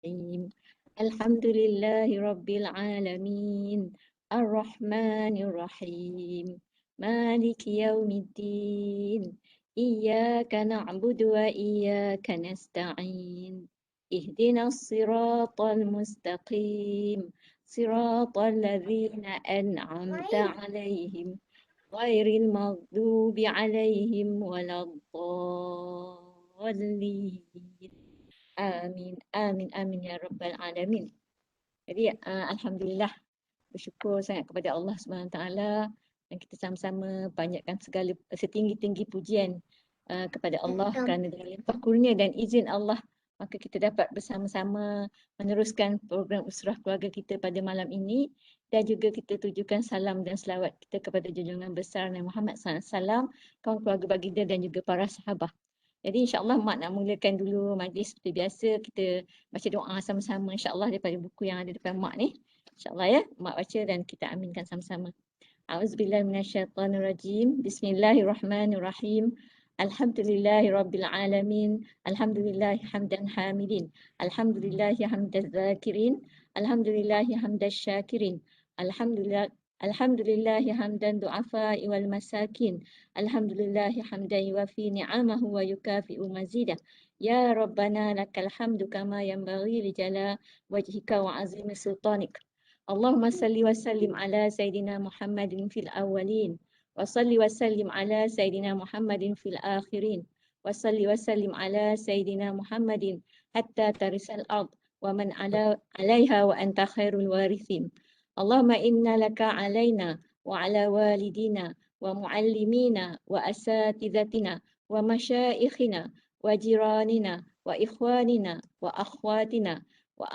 Bismillahirrahmanirrahim. Alhamdulillahirabbil alamin. Arrahmanirrahim. Maliki yaumiddin. Iyyaka na'budu wa iyyaka nasta'in. Ihdinas siratal mustaqim. Siratal ladzina an'amta 'alaihim ghairil maghdubi 'alaihim waladdallin. Amin, amin, amin ya rabbal alamin. Jadi alhamdulillah, bersyukur sangat kepada Allah Subhanahu Taala dan kita sama-sama panjatkan segala setinggi-tinggi pujian kepada Allah kerana dengan limpah kurnia dan izin Allah maka kita dapat bersama-sama meneruskan program Usrah Keluarga kita pada malam ini dan juga kita tujukan salam dan selawat kita kepada junjungan besar Nabi Muhammad SAW, kawan keluarga baginda dan juga para sahabat. Jadi insyaAllah Mak nak mulakan dulu majlis seperti biasa. Kita baca doa sama-sama insyaAllah daripada buku yang ada depan Mak ni. InsyaAllah ya, Mak baca dan kita aminkan sama-sama. A'udzubillahi minasyaitanirrajim. Bismillahirrahmanirrahim. Alhamdulillahirabbil alamin. Alhamdulillahi hamdan hamidin. Alhamdulillahi hamdaz zakirin. Alhamdulillahi hamdaz syakirin. Alhamdulillah Alhamdulillahi hamdan du'afa'i wal masakin. Alhamdulillahi hamdan yuwafi ni'amahu wa yukafi'u mazidah. Ya Rabbana lakal hamdu kama yanbaghi li jala wajhika wa azimi sultanik. Allahumma salli wa sallim ala Sayyidina Muhammadin fil awwalin. Wa salli wa sallim ala Sayyidina Muhammadin fil akhirin. Wa salli wa sallim ala Sayyidina Muhammadin hatta tarisal ard wa man alaiha wa anta khairul warithin. Allahumma inna laka alaina wa ala walidina wa muallimina wa asatidatina wa masyaikhina wa jiranina wa ikhwanina wa akhwatina wa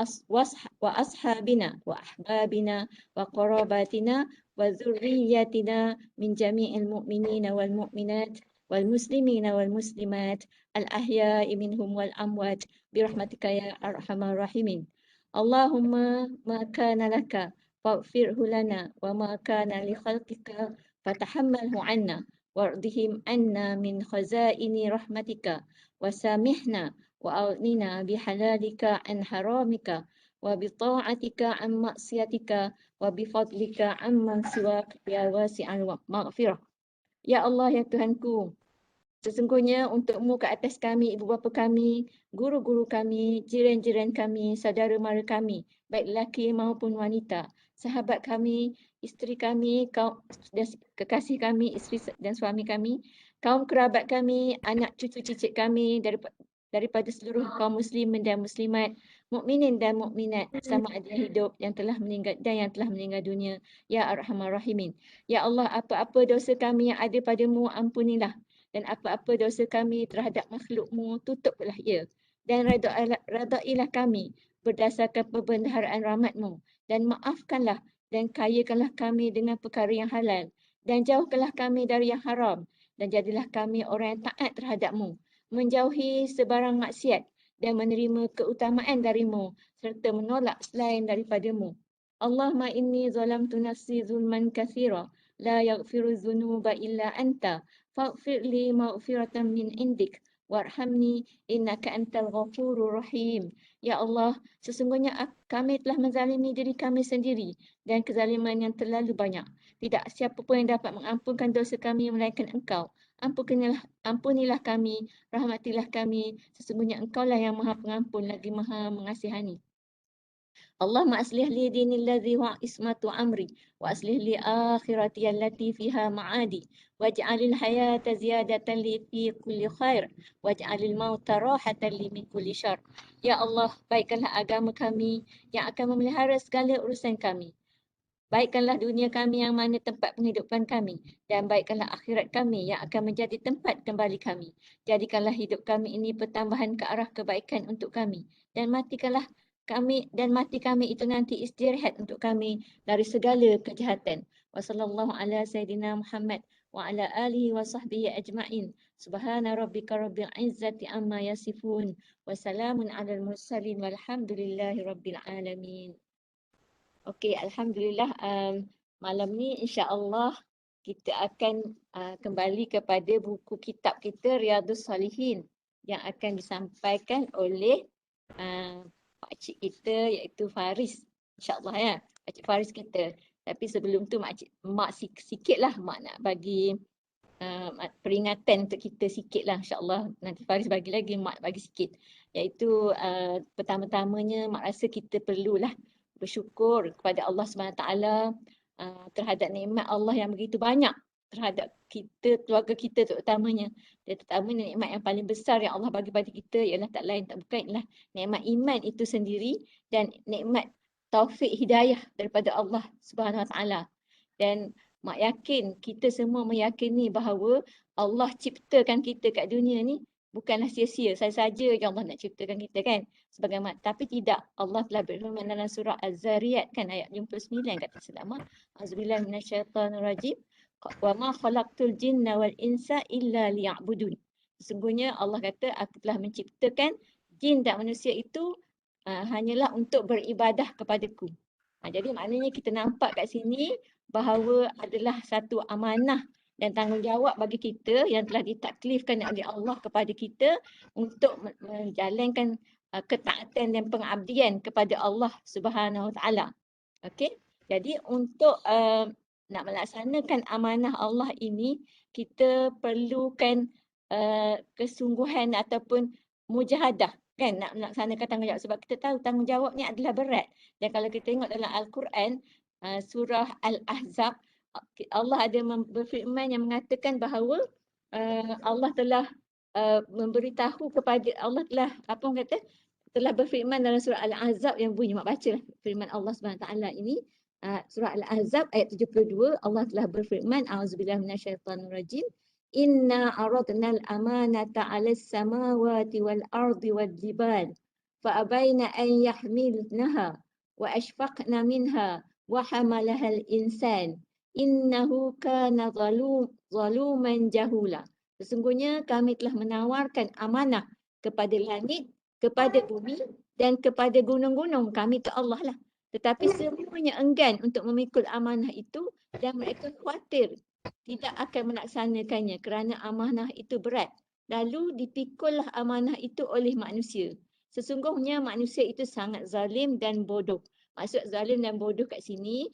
ashabina wa ahbabina wa qarabatina wa dhurriyyatina min jami'il mu'minina wal mu'minat wal muslimina wal muslimat al ahya'i minhum wal amwat birahmatika ya arhamar rahimin. Allahumma ma kana laka faghfirhu lana wa ma kana li khalqika fatahammalhu anna wardihim anna min khazaini rahmatika wasamihna wa aghnina bihalalika an haramika wa bita'atika an maksiatika wa bifadlika amman siwak ya wasi'al maghfirah. Ya Allah ya Tuhanku, sesungguhnya untukmu ke atas kami, ibu bapa kami, guru-guru kami, jiran-jiran kami, saudara mara kami, baik lelaki maupun wanita, sahabat kami, isteri kami, kaum kekasih kami, isteri dan suami kami, kaum kerabat kami, anak cucu cicit kami daripada seluruh kaum muslimin dan muslimat, mukminin dan mukminat sama ada yang hidup yang telah meninggal dan yang telah meninggal dunia, ya arhamar rahimin. Ya Allah, apa-apa dosa kami yang ada padamu ampunilah, dan apa-apa dosa kami terhadap makhlukmu tutuplah ia, dan radailah kami berdasarkan perbendaharaan rahmatmu, dan maafkanlah dan kayakanlah kami dengan perkara yang halal, dan jauhkanlah kami dari yang haram, dan jadilah kami orang yang taat terhadapmu, menjauhi sebarang maksiat dan menerima keutamaan darimu serta menolak selain daripadamu. Allahumma inni zalamtu nafsi zulman kathira la yaghfiru dhunuba illa anta faghfir li maghfiratan min indik warhamni innaka antal ghafurur rahim. Ya Allah, sesungguhnya kami telah menzalimi diri kami sendiri dan kezaliman yang terlalu banyak. Tidak siapa pun yang dapat mengampunkan dosa kami melainkan Engkau. Ampunilah kami, rahmatilah kami, sesungguhnya Engkaulah yang Maha Pengampun lagi Maha Mengasihani. Allahumma aslih li dini alladhi huwa ismatu amri wa aslih li akhirati allati fiha ma'adi waj'alil hayata ziyadatan li fi kulli khair waj'alil mauta rahatan li min kulli syar. Ya Allah, baikkanlah agama kami yang akan memelihara segala urusan kami. Baikkanlah dunia kami yang mana tempat penghidupan kami, dan baikkanlah akhirat kami yang akan menjadi tempat kembali kami. Jadikanlah hidup kami ini pertambahan ke arah kebaikan untuk kami, dan mati kami itu nanti istirahat untuk kami dari segala kejahatan. Wassallallahu ala Sayyidina Muhammad wa ala alihi wa sahbihi ajma'in. Subhana rabbika rabbil izzati amma yasifun. Wassalamun ala al-mursalin walhamdulillahi rabbil alamin. Okey, alhamdulillah malam ni insya-Allah kita akan kembali kepada buku kitab kita Riyadhus Salihin yang akan disampaikan oleh Pak pakcik kita iaitu Faris. InsyaAllah ya, pakcik Faris kita. Tapi sebelum tu mak sikit lah mak nak bagi peringatan untuk kita sikit lah, insyaAllah. Nanti Faris bagi lagi, mak bagi sikit. Iaitu pertama-tamanya mak rasa kita perlulah bersyukur kepada Allah SWT terhadap nikmat Allah yang begitu banyak terhadap kita, keluarga kita terutamanya. Dan terutamanya nikmat yang paling besar yang Allah bagi pada kita ialah tak lain tak bukan ialah nikmat iman itu sendiri dan nikmat taufik hidayah daripada Allah Subhanahu Wa Taala. Dan mak yakin, kita semua meyakini bahawa Allah ciptakan kita kat dunia ni bukanlah sia-sia, saja-saja yang Allah nak ciptakan kita kan. Tapi tidak, Allah telah berfirman dalam surah Az-Zariyat kan ayat 59 kata selama Auzubillahi minasyaitonirrajim wa ma khalaqtul jinna wal insa illa liya'budun. Sesungguhnya Allah kata aku telah menciptakan jin dan manusia itu hanyalah untuk beribadah kepadaku. Jadi maknanya kita nampak kat sini bahawa adalah satu amanah dan tanggungjawab bagi kita yang telah ditaklifkan oleh Allah kepada kita untuk menjalankan ketaatan dan pengabdian kepada Allah Subhanahu Wa Taala. Okey. Jadi untuk nak melaksanakan amanah Allah ini, kita perlukan kesungguhan ataupun mujahadah kan nak melaksanakan tanggungjawab, sebab kita tahu tanggungjawab ni adalah berat. Dan kalau kita tengok dalam Al-Quran surah Al-Ahzab, Allah ada berfirman yang mengatakan bahawa Allah telah memberitahu kepada, Allah telah apa orang kata, telah berfirman dalam surah Al-Ahzab yang bunyi, mak baca lah firman Allah Subhanahu Taala ini. Surah Al-Ahzab ayat 72, Allah telah berfirman, A'udzubillahi minasyaitonirrajim, Inna aradna al-amanata 'alas samawati wal ardi wal jibal fa abaina an yahmilnaha wa ashfaqna minha wa hamalaha al-insan innahu kana zaluman jahula. Sesungguhnya kami telah menawarkan amanah kepada langit, kepada bumi dan kepada gunung-gunung. Kami tu Allah lah. Tetapi semuanya enggan untuk memikul amanah itu dan mereka khawatir tidak akan melaksanakannya kerana amanah itu berat. Lalu dipikullah amanah itu oleh manusia. Sesungguhnya manusia itu sangat zalim dan bodoh. Maksud zalim dan bodoh kat sini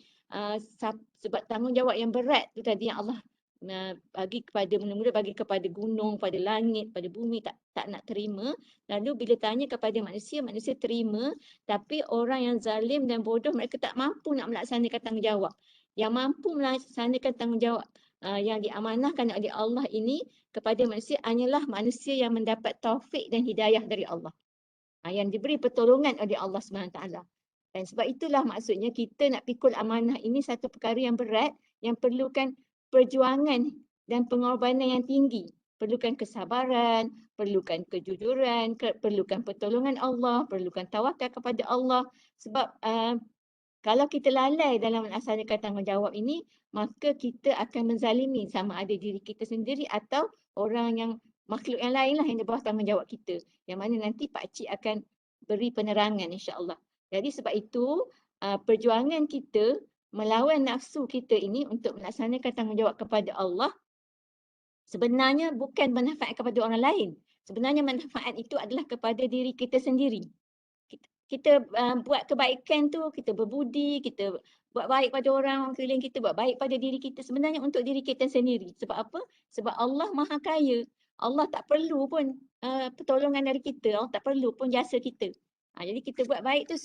sebab tanggungjawab yang berat tu tadi yang Allah bagi kepada, mula-mula bagi kepada gunung, pada langit, pada bumi, tak nak terima. Lalu bila tanya kepada manusia, manusia terima. Tapi orang yang zalim dan bodoh, mereka tak mampu nak melaksanakan tanggungjawab. Yang mampu melaksanakan tanggungjawab yang diamanahkan oleh Allah ini kepada manusia hanyalah manusia yang mendapat taufik dan hidayah dari Allah. Yang diberi pertolongan oleh Allah SWT. Dan sebab itulah maksudnya kita nak pikul amanah ini satu perkara yang berat, yang perlukan perjuangan dan pengorbanan yang tinggi. Perlukan kesabaran, perlukan kejujuran, perlukan pertolongan Allah, perlukan tawakal kepada Allah. Sebab kalau kita lalai dalam melaksanakan tanggungjawab ini, maka kita akan menzalimi sama ada diri kita sendiri atau orang yang makhluk yang lain lah yang di bawah tanggungjawab kita. Yang mana nanti pakcik akan beri penerangan insya-Allah. Jadi sebab itu perjuangan kita melawan nafsu kita ini untuk melaksanakan tanggungjawab kepada Allah sebenarnya bukan manfaat kepada orang lain. Sebenarnya manfaat itu adalah kepada diri kita sendiri. Kita buat kebaikan tu, kita berbudi, kita buat baik pada orang sekeliling kita, buat baik pada diri kita, sebenarnya untuk diri kita sendiri. Sebab apa? Sebab Allah Maha Kaya. Allah tak perlu pun pertolongan dari kita, Allah tak perlu pun jasa kita. Jadi kita buat baik tu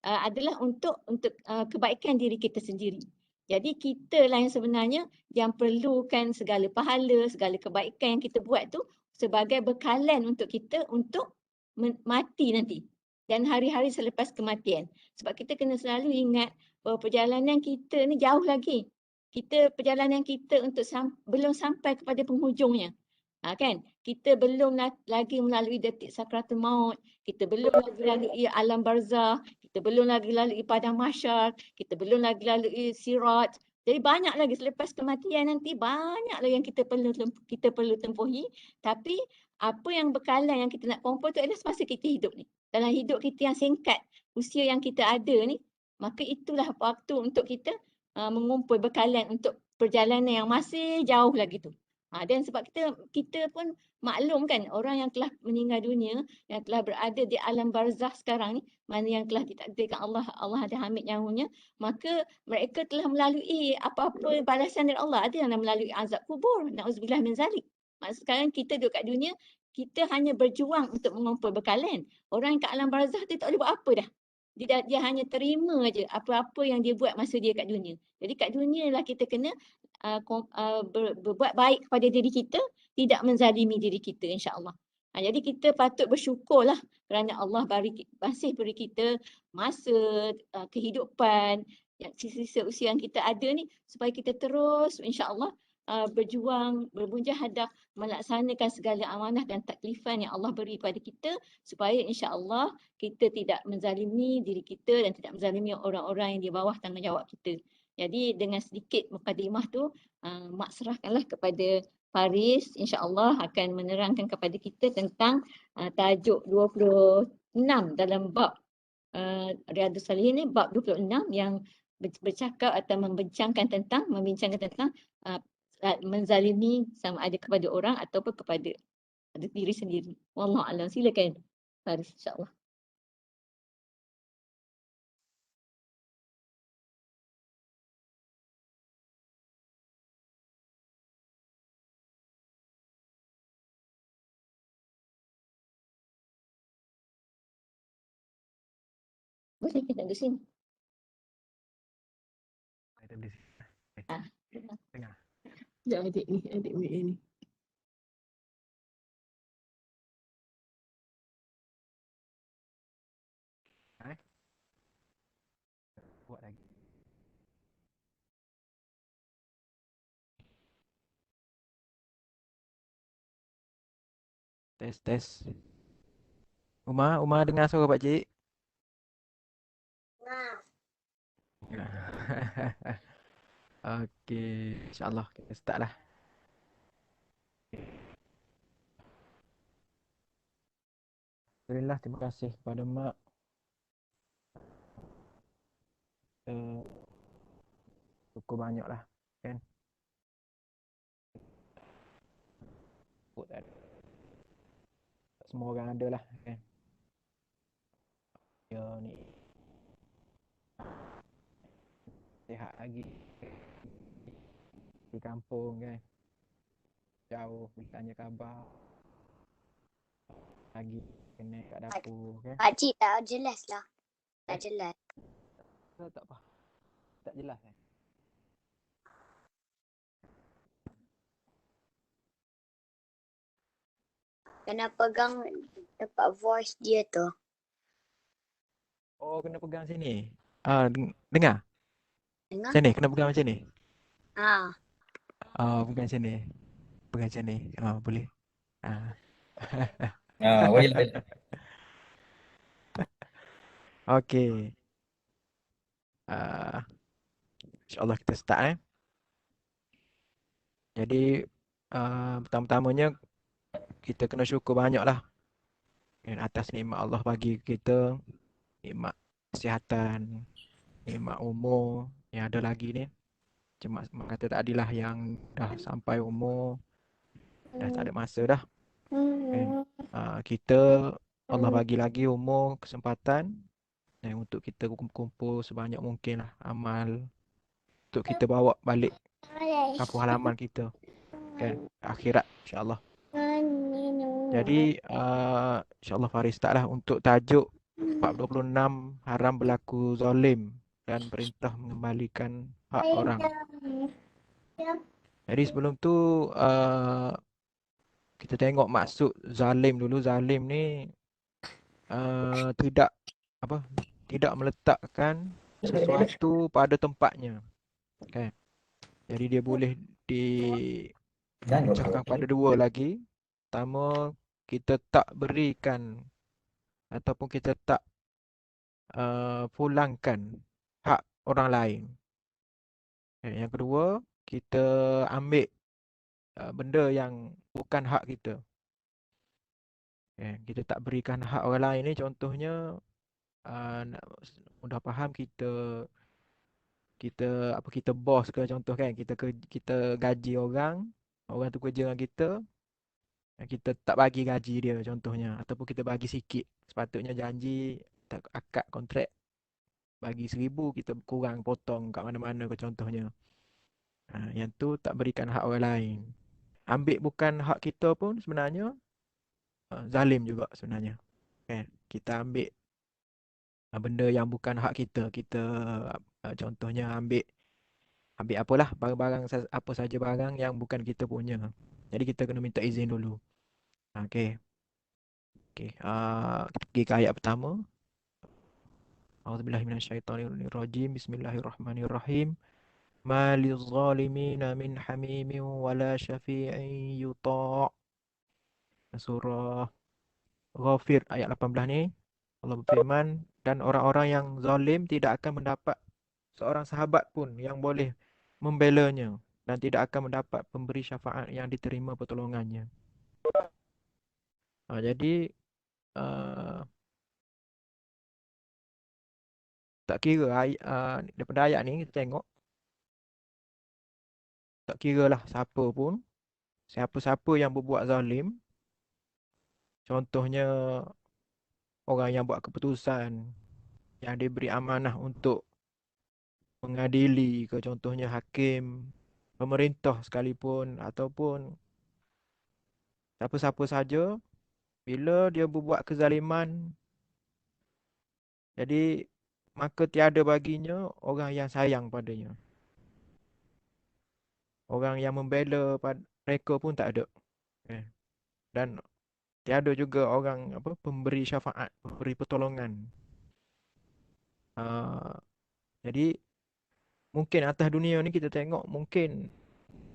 adalah untuk kebaikan diri kita sendiri. Jadi kita lah yang sebenarnya yang perlukan segala pahala, segala kebaikan yang kita buat tu sebagai bekalan untuk kita untuk mati nanti. Dan hari-hari selepas kematian. Sebab kita kena selalu ingat bahawa perjalanan kita ni jauh lagi. Perjalanan kita untuk belum sampai kepada penghujungnya. Kan? Kita belum lagi melalui detik sakratul maut. Kita belum lagi lalui alam barzah. Kita belum lagi lalui padang mahsyar. Kita belum lagi lalui sirat. Jadi banyak lagi selepas kematian nanti, banyak lagi yang kita perlu tempuhi. Tapi apa yang bekalan yang kita nak kumpul tu adalah semasa kita hidup ni. Dalam hidup kita yang singkat, usia yang kita ada ni, maka itulah waktu untuk kita mengumpul bekalan untuk perjalanan yang masih jauh lagi tu. Dan sebab kita pun maklum kan, orang yang telah meninggal dunia, yang telah berada di alam barzakh sekarang ni, mana yang telah ditakdirkan Allah ada ambil nyawanya, maka mereka telah melalui apa-apa balasan dari Allah. Ada yang melalui azab kubur, na'udzubillah min zalik. Maksud sekarang kita duduk kat dunia, kita hanya berjuang untuk mengumpul bekalan. Orang yang kat alam barzakh dia tak boleh buat apa dah. Dia hanya terima aja apa-apa yang dia buat masa dia kat dunia. Jadi kat dunia lah kita kena berbuat baik kepada diri kita, tidak menzalimi diri kita, insya-Allah. Jadi kita patut bersyukurlah kerana Allah masih beri kita masa, kehidupan, yang sisa-sisa usia yang kita ada ni, supaya kita terus insya-Allah berjuang, bermujahadah, melaksanakan segala amanah dan taklifan yang Allah beri pada kita, supaya insya-Allah kita tidak menzalimi diri kita dan tidak menzalimi orang-orang yang di bawah tanggungjawab kita. Jadi dengan sedikit mukadimah tu, Mak serahkanlah kepada Faris, insya-Allah akan menerangkan kepada kita tentang tajuk 26 dalam bab Riyadhus Salihin ni, bab 26 yang bercakap atau membincangkan tentang uh, menzalimi sama ada kepada orang ataupun kepada diri sendiri. Wallahu a'lam. Silakan Faris, insya-Allah. Boleh kita duduk sini. Ada di sini. Ah. Tengah. Sekejap adik ni. Buat lagi. Tes. Uma dengar suara Pak Cik? Okey, insya-Allah kita start lah. Alhamdulillah, terima kasih kepada Mak. Cukup banyak lah, kan? Semua orang ada lah, kan? Ya ni sihat lagi di kampung, kan? Jauh bertanya khabar lagi kena kat dapur, kan? Pakcik tak jelas lah. Tak jelas. Tak apa. Tak jelas, kan? Kena pegang tempat voice dia tu. Oh, kena pegang sini. Dengar? Dengar? Macam ni, kena pegang macam ni. Pegang macam ni. Pegang macam ni. Boleh. Boleh. Okey. InsyaAllah kita start. Jadi, pertama-tamanya kita kena syukur banyak lah atas nikmat Allah bagi kita, nikmat kesihatan, nikmat umur yang ada lagi ni. Cuma kata tak adilah yang dah sampai umur, dah tak ada masa dah. Kita, Allah bagi lagi umur, kesempatan untuk kita kumpul sebanyak mungkin lah amal untuk kita bawa balik kampung halaman kita, kan, akhirat insyaAllah. Jadi insyaAllah Faris start lah untuk tajuk bab 26, haram berlaku zalim dan perintah mengembalikan hak orang. Jadi sebelum tu kita tengok maksud zalim dulu. Zalim ni tidak meletakkan sesuatu pada tempatnya, kan? Jadi dia boleh dipecahkan pada dua lagi. Pertama, kita tak berikan ataupun kita tak pulangkan hak orang lain. Yang kedua, kita ambil benda yang bukan hak kita. Kita tak berikan hak orang lain ni, contohnya mudah faham, kita bos ke, contoh kan, kita gaji orang, Orang tu kerja dengan kita tak bagi gaji dia contohnya, ataupun kita bagi sikit. Sepatutnya janji tak akad kontrak bagi 1,000, kita kurang potong kat mana-mana ke contohnya. Yang tu tak berikan hak orang lain. Ambil bukan hak kita pun sebenarnya zalim juga sebenarnya. Kita ambil benda yang bukan hak kita. Kita contohnya ambil apalah barang-barang apa saja barang yang bukan kita punya. Jadi kita kena minta izin dulu. Okey. Okey. Kita pergi ke ayat pertama. A'udzubillahi minasyaitonirrajim. Bismillahirrahmanirrahim. Ma lizzalimina min hamimin wala syafi'in yuta'. Surah Ghafir ayat 18 ni Allah berfirman, dan orang-orang yang zalim tidak akan mendapat seorang sahabat pun yang boleh membelanya, dan tidak akan mendapat pemberi syafaat yang diterima pertolongannya. Jadi tak kira daripada ayat ni kita tengok, tak kira lah siapa pun, siapa-siapa yang berbuat zalim, contohnya orang yang buat keputusan, yang diberi amanah untuk mengadili ke contohnya hakim, pemerintah sekalipun, ataupun siapa-siapa saja, bila dia berbuat kezaliman, jadi maka tiada baginya orang yang sayang padanya. Orang yang membela mereka pun tak ada. Dan tiada juga orang pemberi syafaat, pemberi pertolongan. Jadi mungkin atas dunia ni kita tengok, mungkin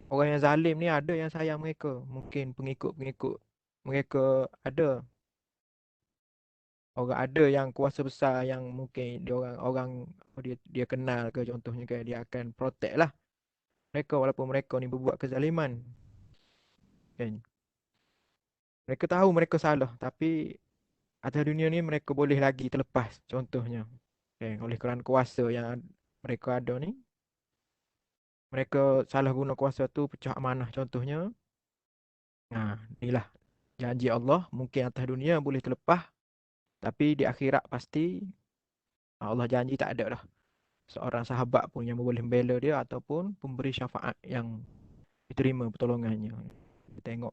orang yang zalim ni ada yang sayang mereka. Mungkin pengikut-pengikut mereka ada. Orang ada yang kuasa besar yang mungkin dia orang dia kenal ke contohnya, kan dia akan protect lah mereka walaupun mereka ni berbuat kezaliman. Kan? Mereka tahu mereka salah, tapi atas dunia ni mereka boleh lagi terlepas contohnya. Kan? Oleh kerana kuasa yang mereka ada ni, mereka salah guna kuasa tu pecah amanah contohnya. Inilah janji Allah, mungkin atas dunia boleh terlepas, tapi di akhirat pasti Allah janji tak ada dah seorang sahabat pun yang boleh membela dia ataupun pemberi syafaat yang diterima pertolongannya. Kita tengok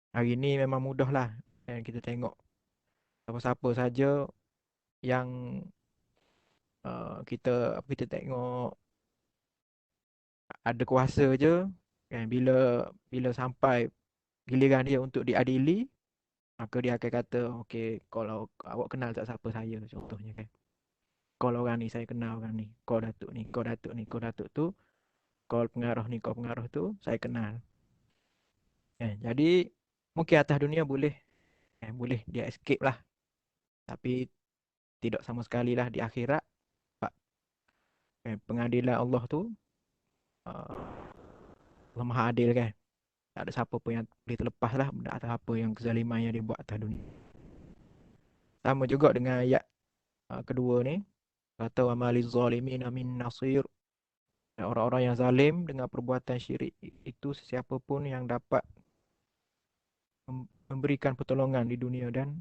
hari ni memang mudah lah, dan kita tengok siapa-siapa saja yang kita tengok ada kuasa je, kan, bila sampai giliran dia untuk diadili, maka dia akan kata, okey, kalau awak kenal tak siapa saya contohnya, kan. Kalau orang ni saya kenal, orang ni, kau datuk ni, kau datuk ni, kau datuk tu, kau pengarah ni, kau pengarah tu, saya kenal. Jadi mungkin atas dunia boleh dia escape lah, tapi tidak sama sekali lah di akhirat. Pengadilan Allah tu Allah Maha Adil, kan. Tak ada siapa pun yang boleh terlepas lah atas apa yang kezaliman yang dia buat atas dunia. Sama juga dengan ayat kedua ni, kata wa maliz zalimin min nasir. Orang-orang yang zalim dengan perbuatan syirik itu sesiapa pun yang dapat memberikan pertolongan di dunia dan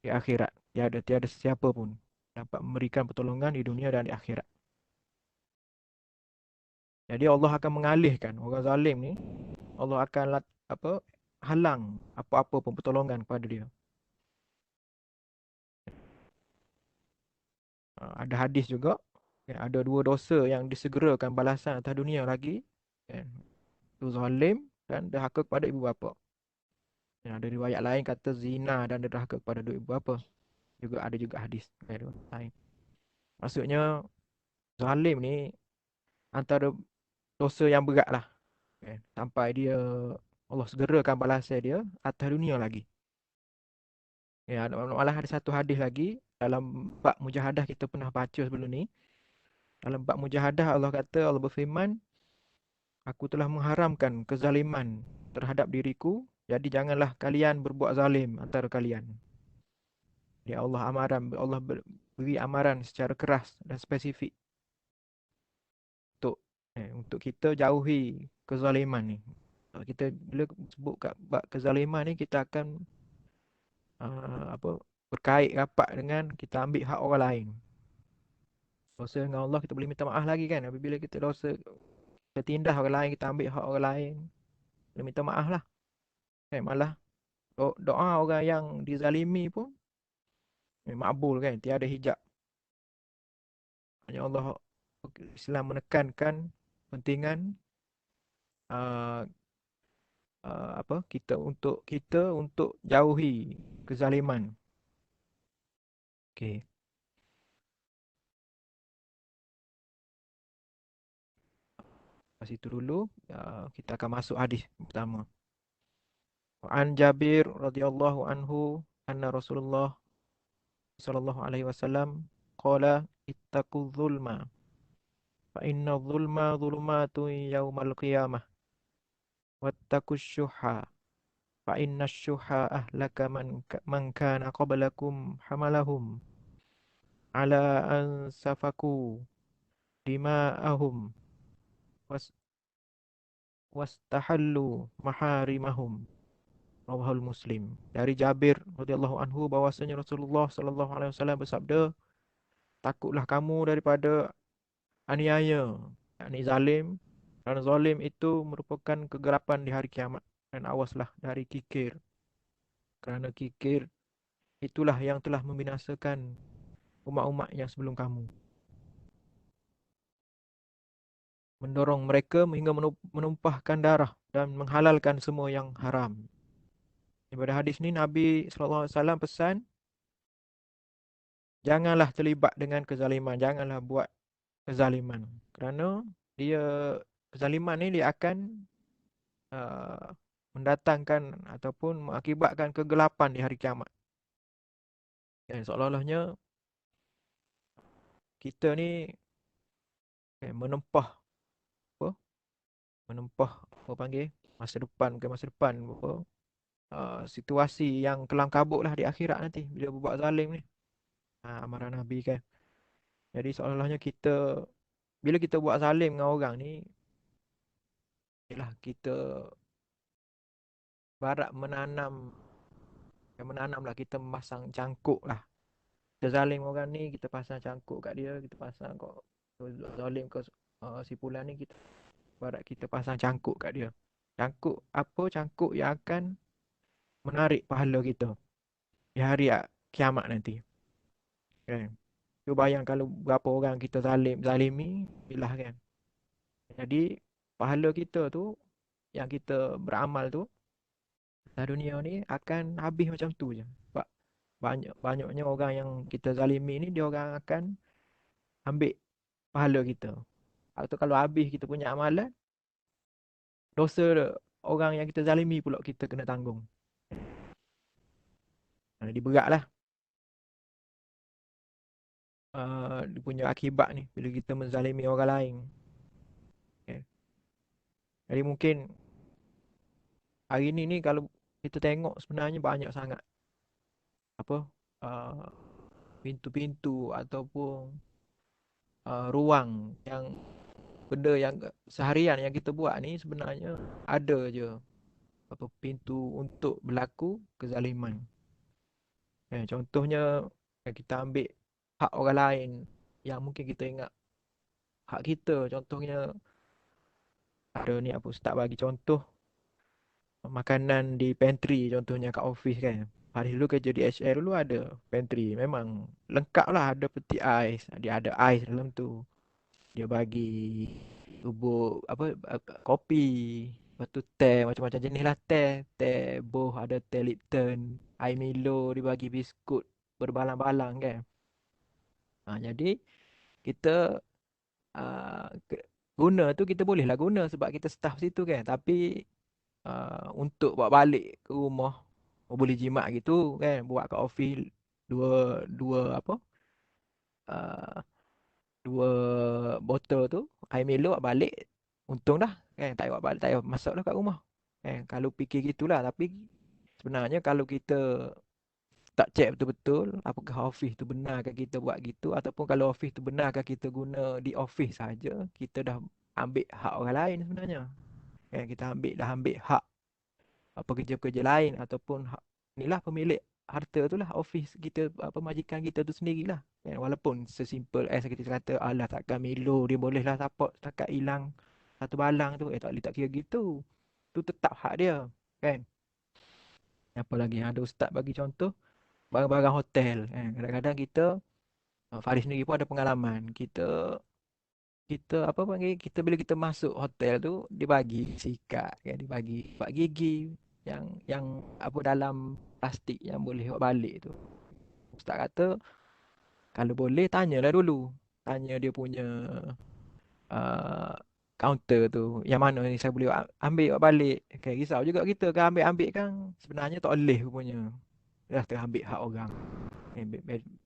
di akhirat. Tiada sesiapa pun dapat memberikan pertolongan di dunia dan di akhirat. Jadi Allah akan mengalihkan orang zalim ni, Allah akan halang apa-apa pun pertolongan kepada dia. Ada hadis juga, ada 2 dosa yang disegerakan balasan atas dunia lagi, itu zalim dan derhaka kepada ibu bapa. Ada riwayat lain kata zina dan derhaka kepada dua ibu bapa. Ada juga hadis lain. Maksudnya zalim ni antara dosa yang berat lah, sampai dia Allah segerakan balasan dia atas dunia lagi. Malah ada satu hadis lagi dalam bab mujahadah, kita pernah baca sebelum ni. Dalam bab mujahadah Allah kata, Allah berfirman, aku telah mengharamkan kezaliman terhadap diriku, jadi janganlah kalian berbuat zalim antara kalian. Jadi Allah beri amaran secara keras dan spesifik untuk kita jauhi kezaliman ni. Kita bila sebut kat bab kezaliman ni, kita akan berkait rapat dengan kita ambil hak orang lain. Dosa dengan Allah kita boleh minta maaf lagi kan. Apabila kita dosa, kita tindas orang lain, kita ambil hak orang lain, boleh minta maaf lah. Malah doa orang yang dizalimi pun makbul kan, tiada hijab. Hanya Allah, Islam menekankan pentingan kita untuk jauhi kezaliman. Okey. Lepas itu dulu kita akan masuk hadis pertama. An Jabir radhiyallahu anhu anna Rasulullah sallallahu alaihi wasallam qala ittaqu dzulma fa inna dzulma dzulumatun yaumal qiyamah wattaqu syuha fa inna syuha ahlaka man kana qablakum hamalahum ala an safaku dima'ahum wastahallu maharimahum. Rawahul Muslim. Dari Jabir radhiyallahu anhu bahwasanya Rasulullah sallallahu alaihi wasallam bersabda, takutlah kamu daripada aniaya, yakni zalim. Kerana zalim itu merupakan kegelapan di hari kiamat, dan awaslah dari kikir. Kerana kikir itulah yang telah membinasakan umat-umat yang sebelum kamu, mendorong mereka hingga menumpahkan darah dan menghalalkan semua yang haram. Pada hadis ni Nabi SAW pesan, janganlah terlibat dengan kezaliman, janganlah buat kezaliman. Kerana kezaliman ni dia akan mendatangkan ataupun mengakibatkan kegelapan di hari kiamat. Dan seolah-olahnya kita ni menempah masa depan situasi yang kelam kabut lah di akhirat nanti bila berbuat zalim ni. Amaran Nabi kan. Jadi seolah-olahnya bila kita buat zalim dengan orang ni, ialah kita barat menanam lah, kita memasang cangkuk lah. Kita zalim orang ni, kita pasang cangkuk kat dia, kita pasang kau zalim ke si fulan ni, kita pasang cangkuk kat dia. Cangkuk yang akan menarik pahala kita di hari kiamat nanti. Kan? Cuba bayang kalau berapa orang kita zalimi, bilah kan. Jadi pahala kita tu, yang kita beramal tu dalam dunia ni akan habis macam tu je. Sebab banyaknya orang yang kita zalimi ni, dia orang akan ambil pahala kita. Atau kalau habis kita punya amalan, dosa orang yang kita zalimi pula kita kena tanggung. Jadi berat lah dia punya akibat ni bila kita menzalimi orang lain. Okay. Jadi mungkin hari ni kalau kita tengok sebenarnya banyak sangat pintu-pintu ataupun ruang yang benda yang seharian yang kita buat ni sebenarnya ada je pintu untuk berlaku kezaliman. Contohnya kita ambil hak orang lain yang mungkin kita ingat hak kita. Contohnya ada ni ustaz bagi contoh makanan di pantry, contohnya kat office kan. Hari dulu kerja di HR dulu ada pantry, memang lengkap lah, ada peti ais, dia ada ais dalam tu. Dia bagi bubuk kopi, lepas tu teh, macam-macam jenis lah teh boh, ada teh Lipton, air Milo, dia bagi biskut berbalang-balang kan. Jadi kita guna tu kita bolehlah guna sebab kita staff situ kan. Tapi untuk bawa balik ke rumah, boleh jimat gitu kan, buat kat office dua botol tu air Milo bawa balik, untung dah kan, tak payah bawa balik, tak payah masak lah kat rumah kan. Kalau fikir gitulah, tapi sebenarnya kalau kita tak check betul-betul apakah office tu benarkah kita buat gitu, ataupun kalau office tu benarkah kita guna di office saja, kita dah ambil hak orang lain sebenarnya. Kan kita dah ambil hak apa kerja-kerja lain ataupun hak inilah pemilik harta tu lah, office kita, apa majikan kita tu sendirilah. Kan walaupun sesimpel kita kata alah takkan Milo dia boleh lah support setakat hilang satu balang tu, tak boleh, tak kira gitu. Tu tetap hak dia. Kan? Apa lagi yang ada ustaz bagi contoh barang-barang hotel. Kan? Kadang-kadang kita Faris sendiri pun ada pengalaman. Kita apa panggil, kita bila kita masuk hotel tu dia bagi sikat, kan, dia bagi buat gigi yang apa dalam plastik yang boleh bawa balik tu. Ustaz kata kalau boleh tanyalah dulu, tanya dia punya uh, kaunter tu yang mana ni saya boleh ambil bawa balik. Kan risau juga kita kan, ambil kan sebenarnya tak boleh rupanya. Dah terambil hak orang.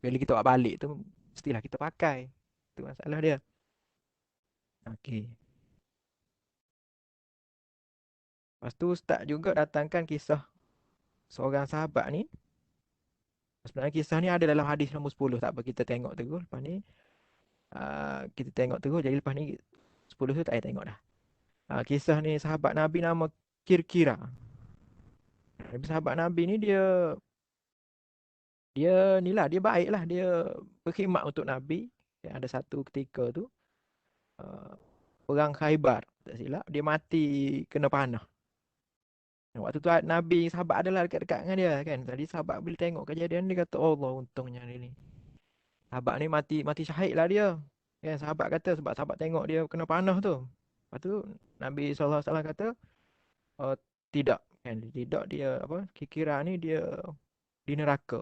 Bila kita bawa balik tu mestilah kita pakai. Tu masalah dia. Okey. Lepas tu Ustaz juga datangkan kisah seorang sahabat ni. Sebenarnya kisah ni ada dalam hadis nombor 10. Tak apa, kita tengok terus. Lepas ni kita tengok terus. Jadi lepas ni 10 tu tak payah tengok dah. Kisah ni sahabat Nabi nama Kirkira. Sahabat Nabi ni dia ni lah, dia baik lah. Dia berkhidmat untuk Nabi. Ada satu ketika tu orang Khaybar, tak silap, dia mati kena panah. Waktu tu Nabi sahabat adalah dekat-dekat dengan dia kan. Jadi sahabat bila tengok kejadian dia kata, Allah untungnya ni. Sahabat ni mati syahid lah dia. Kan sahabat kata sebab sahabat tengok dia kena panah tu. Lepas tu Nabi SAW kata, tidak kan, tidak, dia apa, kira ni dia di neraka.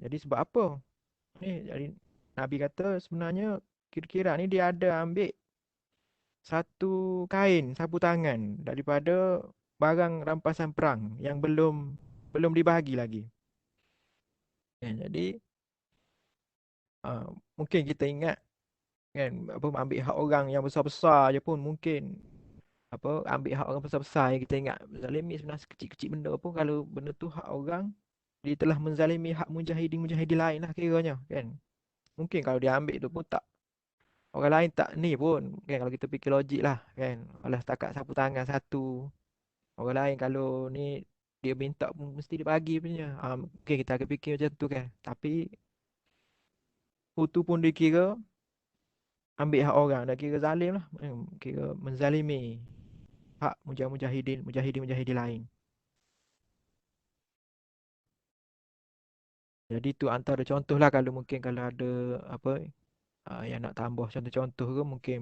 Jadi sebab apa? Jadi Nabi kata sebenarnya kira ni dia ada ambil satu kain sapu tangan daripada barang rampasan perang yang belum dibahagi lagi. Jadi mungkin kita ingat kan, apa, ambil hak orang yang besar-besar je pun mungkin, apa, ambil hak orang besar-besar yang kita ingat zalimi, sebenarnya kecil-kecil benda pun kalau benda tu hak orang, dia telah menzalimi hak mujahidin lain lah kiranya kan. Mungkin kalau dia ambil tu pun tak, orang lain tak ni pun kan, kalau kita fikir logik lah kan. Kalau setakat sapu tangan satu, orang lain kalau ni dia minta pun mesti dia bagi punya. Mungkin kita akan fikir macam tu kan. Tapi itu pun dikira ambil hak orang, dah kira zalim lah. Kira menzalimi hak mujahidin lain. Jadi tu antara contoh lah, kalau mungkin kalau ada apa yang nak tambah contoh-contoh ke mungkin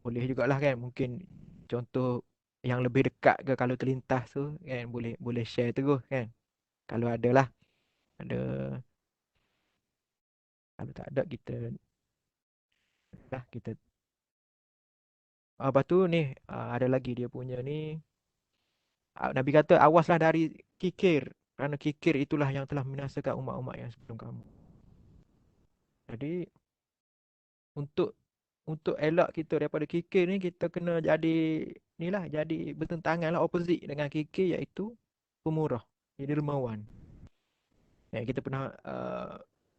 boleh jugalah kan. Mungkin contoh yang lebih dekat ke kalau terlintas tu kan, boleh share terus kan. Kalau ada lah. Ada. Kalau tak ada kita lepas tu ni ada lagi dia punya ni. Nabi kata awaslah dari kikir, kerana kikir itulah yang telah membinasakan umat-umat yang sebelum kamu. Jadi untuk elak kita daripada kikir ni, kita kena jadi bertentangan lah, opposite dengan kikir, iaitu pemurah, jadi dermawan. Kita pernah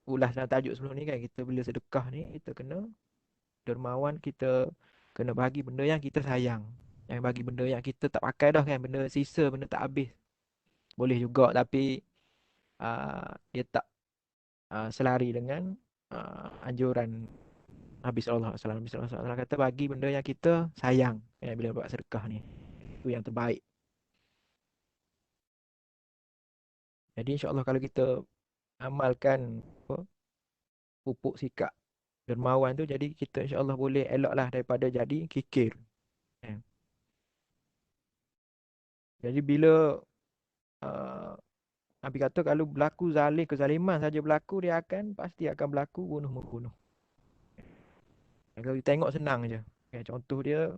ulas dalam tajuk sebelum ni kan, kita bila sedekah ni kita kena dermawan, kita kena bagi benda yang kita sayang. Yang bagi benda yang kita tak pakai dah kan, benda sisa, benda tak habis. Boleh juga tapi dia tak selari dengan anjuran Nabi sallallahu alaihi wasallam. Nabi sallallahu alaihi wasallam kata bagi benda yang kita sayang bila buat sedekah ni. Itu yang terbaik. Jadi insya-Allah kalau kita amalkan pupuk sikap dermawan tu, jadi kita insya-Allah boleh elaklah daripada jadi kikir. Jadi bila Nabi kata kalau berlaku kezaliman saja berlaku, dia pasti akan berlaku bunuh-membunuh. Kalau kita tengok senang je. Contoh dia,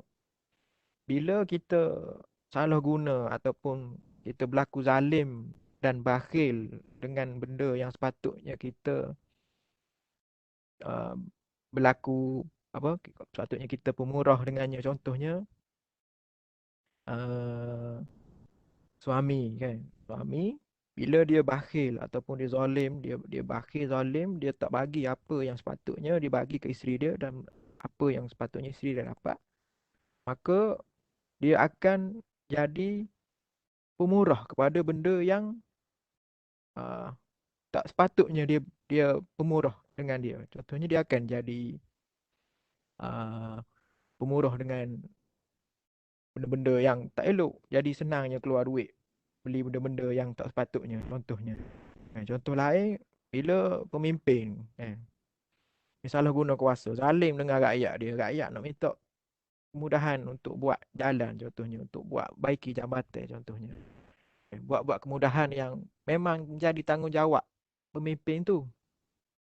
bila kita salah guna ataupun kita berlaku zalim dan bakhil dengan benda yang sepatutnya kita berlaku sepatutnya kita pemurah dengannya. Contohnya suami kan. Suami bila dia bakhil ataupun dia bakhil zalim, dia tak bagi apa yang sepatutnya dia bagi ke isteri dia, dan apa yang sepatutnya isteri dia dapat, maka dia akan jadi pemurah kepada benda yang uh, tak sepatutnya dia dia pemurah dengan dia. Contohnya dia akan jadi uh, pemurah dengan benda-benda yang tak elok. Jadi senangnya keluar duit beli benda-benda yang tak sepatutnya. Contohnya. Contoh lain, bila pemimpin salah guna kuasa, zalim dengan rakyat dia. Rakyat nak minta kemudahan untuk buat jalan contohnya, untuk buat baiki jambatan contohnya. Buat-buat kemudahan yang memang menjadi tanggungjawab pemimpin tu.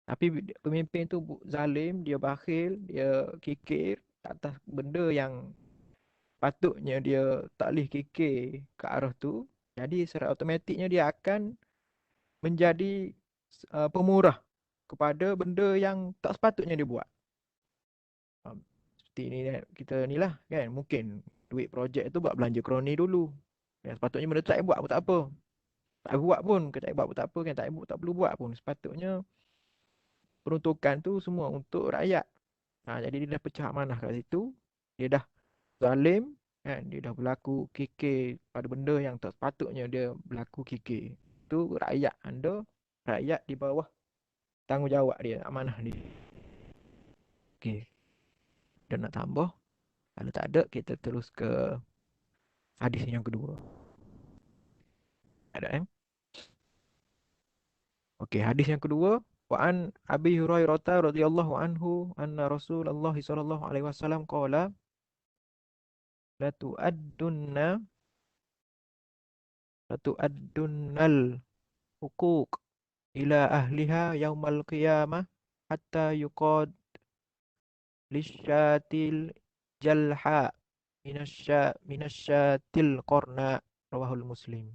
Tapi pemimpin tu zalim, dia bakhil, dia kikir atas benda yang patutnya dia tak boleh kikir ke arah tu. Jadi secara automatiknya dia akan menjadi pemurah kepada benda yang tak sepatutnya dia buat. Seperti ni kita ni lah kan, mungkin duit projek tu buat belanja kroni dulu. Yang sepatutnya benda tu tak payah buat pun tak apa. Tak payah buat pun, tak payah buat pun tak apa kan, tak perlu buat pun. Sepatutnya peruntukan tu semua untuk rakyat. Jadi dia dah pecah amanah kat situ. Dia dah zalim kan, dia dah berlaku kikir pada benda yang tak sepatutnya dia berlaku kikir. Tu rakyat anda, rakyat di bawah tanggungjawab dia, amanah dia. Okey. Dan nak tambah, kalau tak ada kita terus ke hadis yang kedua. Ada Okey, hadis yang kedua, wa an Abi Hurairah radhiyallahu anhu anna Rasulullah sallallahu alaihi wasallam qala la tu'addunna la tu'addunnal huquq ila ahliha yaumal qiyamah hatta yuqad lisyatil jalha minasyatil qarna, rawahul Muslim.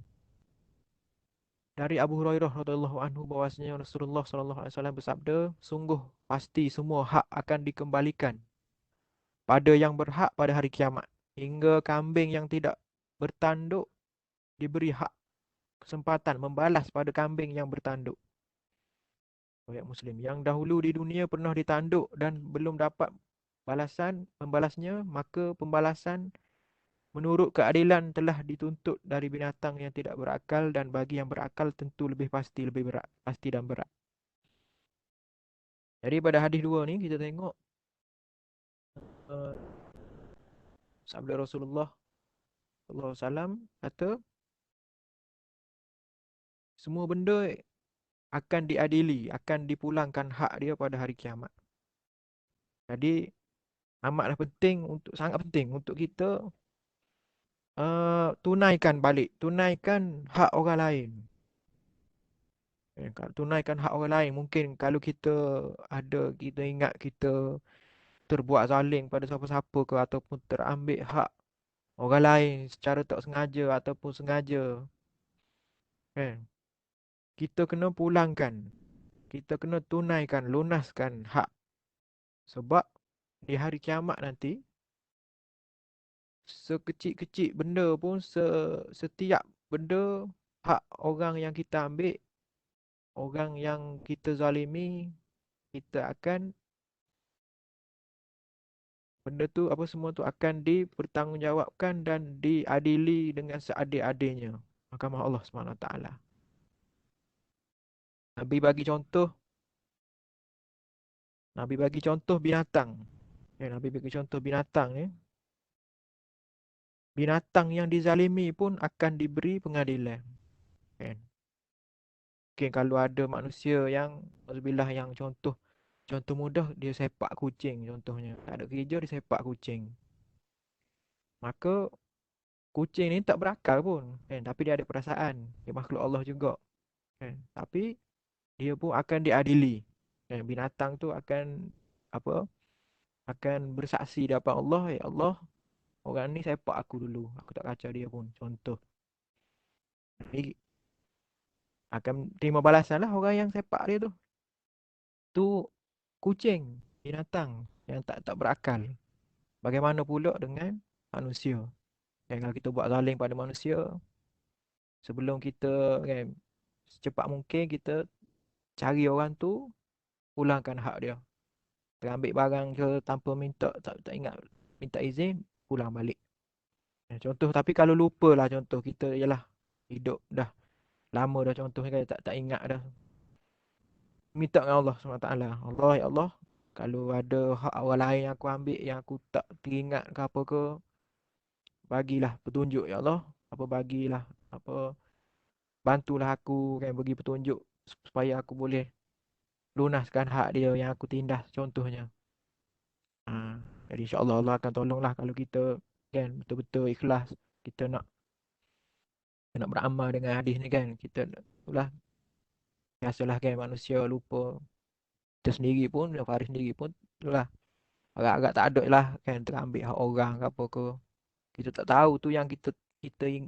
Dari Abu Hurairah radhiyallahu anhu bahwasanya Rasulullah sallallahu alaihi wasallam bersabda, sungguh pasti semua hak akan dikembalikan pada yang berhak pada hari kiamat, hingga kambing yang tidak bertanduk diberi hak kesempatan membalas pada kambing yang bertanduk. Riwayat Muslim. Yang dahulu di dunia pernah ditanduk dan belum dapat membalasnya, maka pembalasan menurut keadilan telah dituntut dari binatang yang tidak berakal, dan bagi yang berakal tentu lebih pasti dan berat. Jadi pada hadis 2 ni kita tengok uh, sabda Rasulullah sallallahu alaihi wasallam kata semua benda akan diadili, akan dipulangkan hak dia pada hari kiamat. Jadi amatlah penting, sangat penting untuk kita tunaikan hak orang lain. Tunaikan hak orang lain. Mungkin kalau kita ingat kita terbuat zalim pada siapa-siapa ke, ataupun terambil hak orang lain secara tak sengaja ataupun sengaja, kan? Kita kena pulangkan. Kita kena tunaikan, lunaskan hak. Sebab di hari kiamat nanti, sekecil-kecil benda pun, setiap benda, hak orang yang kita ambil, orang yang kita zalimi, kita akan, benda tu semua tu akan dipertanggungjawabkan dan diadili dengan seadil-adilnya. Mahkamah Allah SWT. Nabi bagi contoh binatang. Nabi bagi contoh binatang ni. Binatang yang dizalimi pun akan diberi pengadilan. Mungkin kalau ada manusia yang Alhamdulillah, yang contoh mudah, dia sepak kucing contohnya. Tak ada kerja, dia sepak kucing. Maka kucing ni tak berakal pun, tapi dia ada perasaan. Dia makhluk Allah juga. Tapi dia pun akan diadili. Binatang tu akan bersaksi di hadapan Allah, ya Allah, orang ni sepak aku dulu, aku tak kacau dia pun, contoh. Jadi akan terima balasan lah orang yang sepak dia tu. Tu kucing, binatang yang tak berakal. Bagaimana pula dengan manusia? Kalau kita buat zalim pada manusia, sebelum kita secepat mungkin kita cari orang tu, pulangkan hak dia. terambil barang ke tanpa minta, tak ingat minta izin, pulang balik. Contoh, tapi kalau lupa lah, contoh kita ialah hidup dah lama dah, contohnya kan tak ingat dah. Minta dengan Allah SWT. Allah, ya Allah, kalau ada hak orang lain yang aku ambil yang aku tak teringat ke apa ke, bagilah petunjuk ya Allah. Apa bagilah apa, bantulah aku kan, bagi petunjuk supaya aku boleh lunaskan hak dia yang aku tindas contohnya. Ha, jadi insya-Allah Allah akan tolonglah kalau kita kan betul-betul ikhlas, kita nak beramal dengan hadis ni kan. Kita itulah, biasalah kan manusia lupa. Kita sendiri pun, Faris sendiri pun itulah agak-agak tak ada lah kan, terambil hak orang ke apa ke. Kita tak tahu tu yang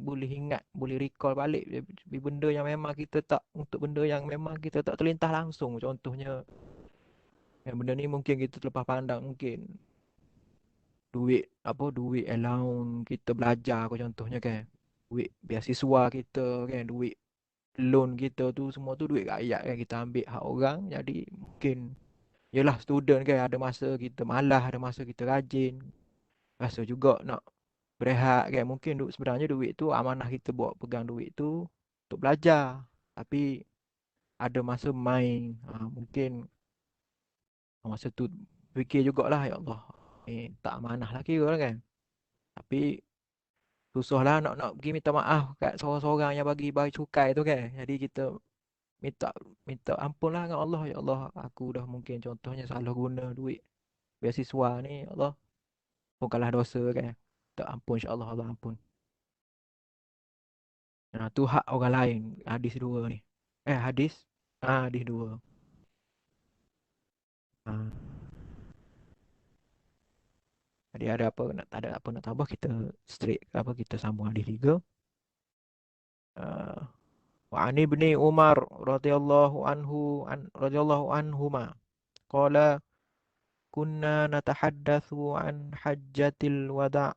boleh ingat, boleh recall balik benda yang memang kita tak, untuk benda yang memang kita tak terlintas langsung. Contohnya yang benda ni mungkin kita terlepas pandang, mungkin duit allowance kita belajar ke contohnya kan, duit beasiswa kita kan, duit loan kita tu, semua tu duit rakyat kan, kita ambil hak orang. Jadi mungkin yelah, student kan, ada masa kita malas, ada masa kita rajin, rasa juga nak berehat kan. Mungkin sebenarnya duit tu amanah, kita buat pegang duit tu untuk belajar, tapi ada masa main. Mungkin masa tu fikir jugalah, ya Allah, tak amanah lah kira lah kan. Tapi susah lah nak pergi minta maaf kat seorang-seorang yang bagi cukai tu kan. Jadi kita minta minta ampun lah dengan Allah. Ya Allah, aku dah mungkin contohnya salah guna duit beasiswa ni, ya Allah, ampunkanlah dosa kan. Minta ampun, insya-Allah Allah ampun. Nah, tu hak orang lain. Hadis dua ni. Hadis. Hadis dua. Ah, Jadi ada apa nak, tak ada apa nak tambah, kita straight apa, kita sambung hadis tiga. Ah, Wa ani ibni Umar radhiyallahu anhuma qala kunna natahaddatsu an hajjatil wada'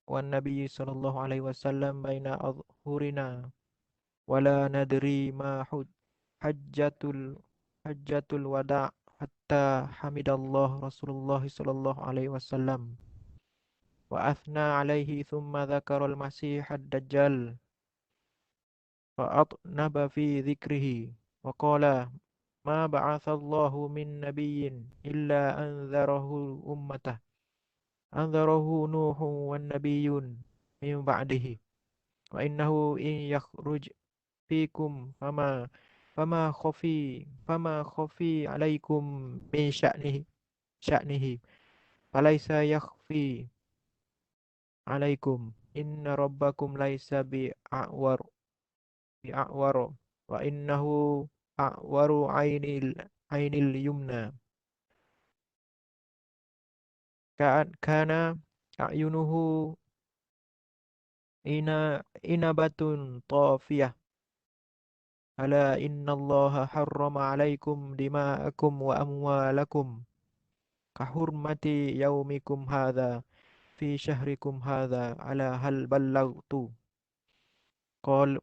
wan nabiy sallallahu alaihi wasallam baina adhhurina wala nadri ma hajjatul wada' hatta hamidallah Rasulullah sallallahu alaihi wasallam wa athna alaihi thumma dzakara al-masih ad-dajjal fa atnaba fi dzikrihi wa qala ma ba'athallahu min nabiyyin illa anzarahu nuhun wan nabiyyun min ba'dihi wa innahu in yakhruj fikum fama khafi alaikum min sya'nihi falaysa yakhfi alaikum inna rabbakum laysa bi'a'war wa innahu a'waru ainil yumna kana a'yunuhu inabatun tafiyah ala innallaha harrama alaikum dima'akum wa amwalakum kahurmati yaumikum hadha fi syahrikum hadha ala hal ballaghtu qalu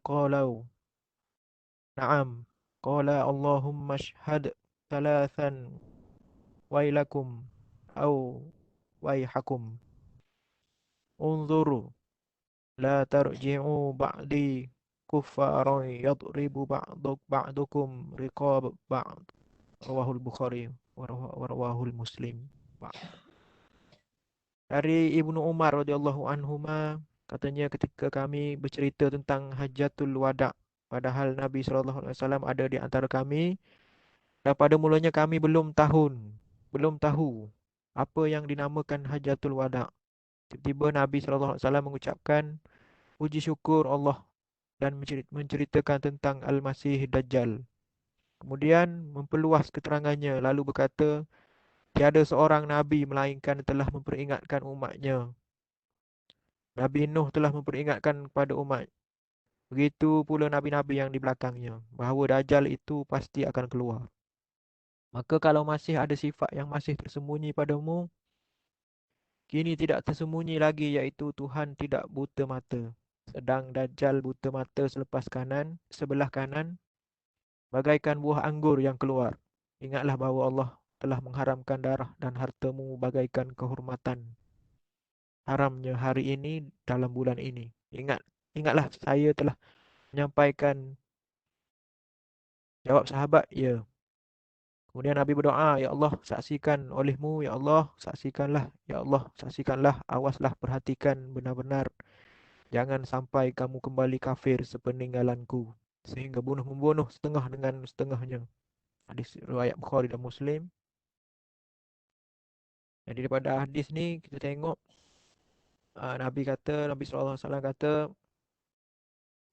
na'am qala Allahumma ashhad thalathan wailakum au waihakum unzuru la tarji'u ba'di kuffaran yadribu ba'dukum riqab ba'd rawahul Bukhari wa rawahul Muslim. Dari Ibnu Umar radhiyallahu anhuma, katanya ketika kami bercerita tentang Hajatul Wada', padahal Nabi sallallahu alaihi wasallam ada di antara kami, dan pada mulanya kami belum tahu apa yang dinamakan Hajatul Wada'. Tiba-tiba Nabi sallallahu alaihi wasallam mengucapkan puji syukur Allah dan menceritakan tentang Al-Masih Dajjal. Kemudian memperluas keterangannya lalu berkata, tiada seorang Nabi melainkan telah memperingatkan umatnya. Nabi Nuh telah memperingatkan kepada umat. Begitu pula Nabi-Nabi yang di belakangnya, bahawa Dajjal itu pasti akan keluar. Maka kalau masih ada sifat yang masih tersembunyi padamu, kini tidak tersembunyi lagi, iaitu Tuhan tidak buta mata. Sedang Dajjal buta mata sebelah kanan, bagaikan buah anggur yang keluar. Ingatlah bahawa Allah telah mengharamkan darah dan hartamu bagaikan kehormatan. Haramnya hari ini dalam bulan ini. Ingatlah saya telah menyampaikan. Jawab sahabat, ya. Kemudian Nabi berdoa, ya Allah, saksikan olehmu, ya Allah, saksikanlah, ya Allah, saksikanlah, awaslah, perhatikan benar-benar. Jangan sampai kamu kembali kafir sepeninggalanku. Sehingga bunuh-membunuh setengah dengan setengahnya. Hadis riwayat Bukhari dan Muslim. Jadi daripada hadis ni kita tengok Nabi SAW kata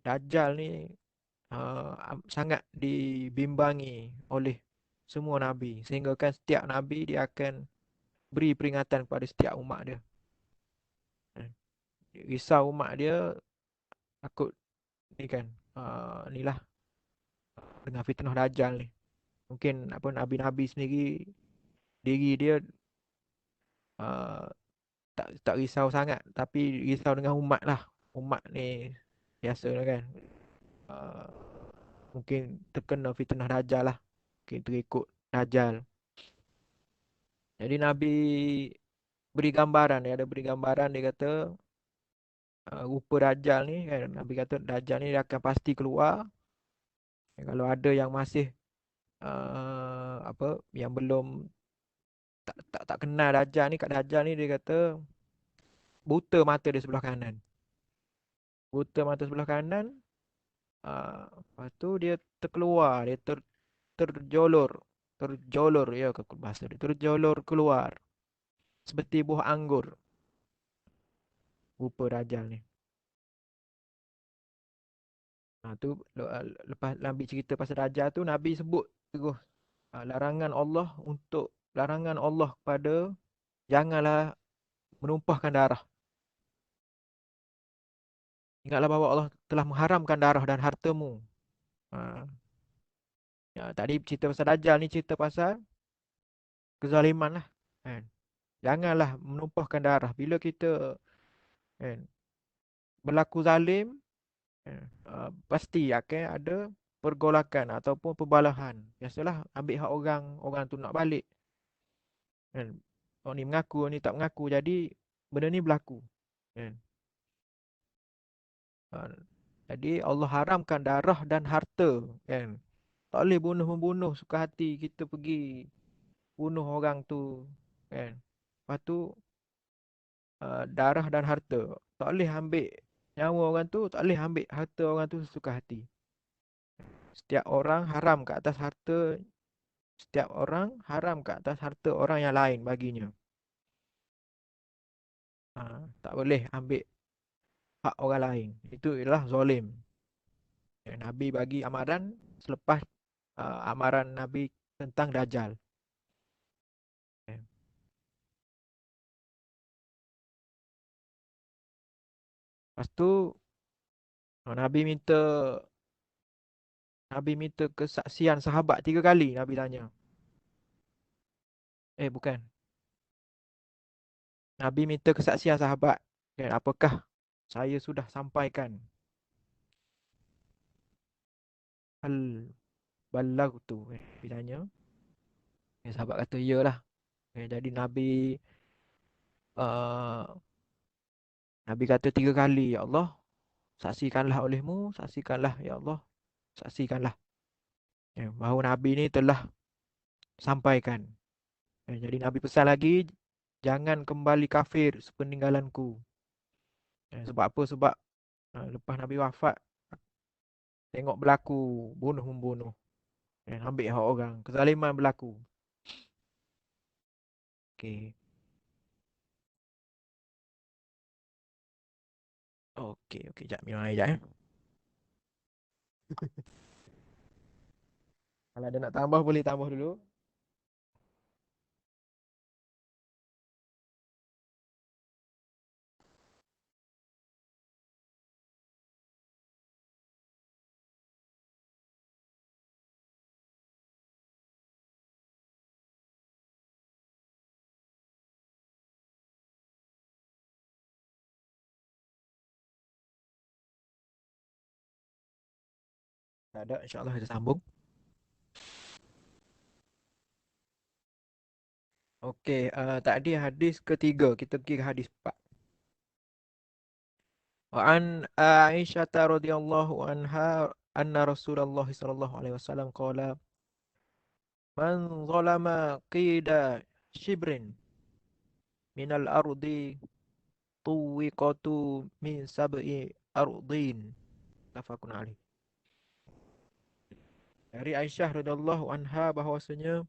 Dajjal ni sangat dibimbangi oleh semua Nabi. Sehingga kan setiap Nabi dia akan beri peringatan kepada setiap umat dia. Risau umat dia takut ni kan. Ni lah dengan fitnah Dajjal ni. Mungkin apa Nabi-Nabi sendiri diri dia uh, tak risau sangat, tapi risau dengan umat lah. Umat ni biasa lah kan. Uh, Mungkin terkena fitnah Dajjal lah. Mungkin terikut Dajjal. Jadi Nabi beri gambaran, dia ada beri gambaran, dia kata rupa Dajjal ni kan. Nabi kata Dajjal ni dia akan pasti keluar. Kalau ada yang masih apa yang belum tak kenal Dajjal ni, kat Dajjal ni dia kata buta mata dia sebelah kanan. Buta mata sebelah kanan. Lepas tu dia terkeluar, dia terjolor. Terjolor ya ke bahasa dia. Terjolor keluar. Seperti buah anggur. Rupa Dajjal ni. Tu lepas Nabi cerita pasal Dajjal tu, Nabi sebut terus larangan Allah kepada janganlah menumpahkan darah. Ingatlah bahawa Allah telah mengharamkan darah dan hartamu. Ha. Ya, tadi cerita pasal Dajjal ni cerita pasal kezaliman lah. Kan? Janganlah menumpahkan darah. Bila kita kan, berlaku zalim, pasti akan ada pergolakan ataupun perbalahan. Biasalah ambil hak orang, orang tu nak balik. Kan? Orang ni mengaku, orang ni tak mengaku. Jadi benda ni berlaku. Kan? Jadi Allah haramkan darah dan harta. Kan? Tak boleh bunuh-membunuh suka hati kita pergi bunuh orang tu. Kan? Lepas tu darah dan harta. Tak boleh ambil nyawa orang tu, tak boleh ambil harta orang tu sesuka hati. Setiap orang haram ke atas harta, setiap orang haram ke atas harta orang yang lain baginya. Tak boleh ambil hak orang lain. Itu ialah zalim. Nabi bagi amaran selepas amaran Nabi tentang Dajjal. Lepas tu Nabi minta kesaksian sahabat 3 kali. Nabi tanya. Bukan. Nabi minta kesaksian sahabat. Kan, apakah saya sudah sampaikan? Hal balagtu. Nabi tanya. Sahabat kata, iyalah. Jadi uh, Nabi kata 3 kali, ya Allah, saksikanlah olehmu, saksikanlah, ya Allah, saksikanlah. Bahawa Nabi ni telah sampaikan. Jadi Nabi pesan lagi, jangan kembali kafir sepeninggalanku. Sebab apa? Sebab lepas Nabi wafat, tengok berlaku bunuh-membunuh. Ambil hak orang. Kezaliman berlaku. Okey. Okey, okey. Sekejap, minum air sekejap. Kalau ada nak tambah, boleh tambah dulu. Tak ada, insyaAllah kita sambung. Okey, tadi hadis ketiga, kita pergi ke hadis 4. Wa an Aisyah radhiyallahu anha anna Rasulullah sallallahu alaihi wasallam qala man zalama qida shibrin minal ardi tuwiqatu min sab'i ardin. Tafakun alaih. Dari Aisyah radhiyallahu anha bahwasanya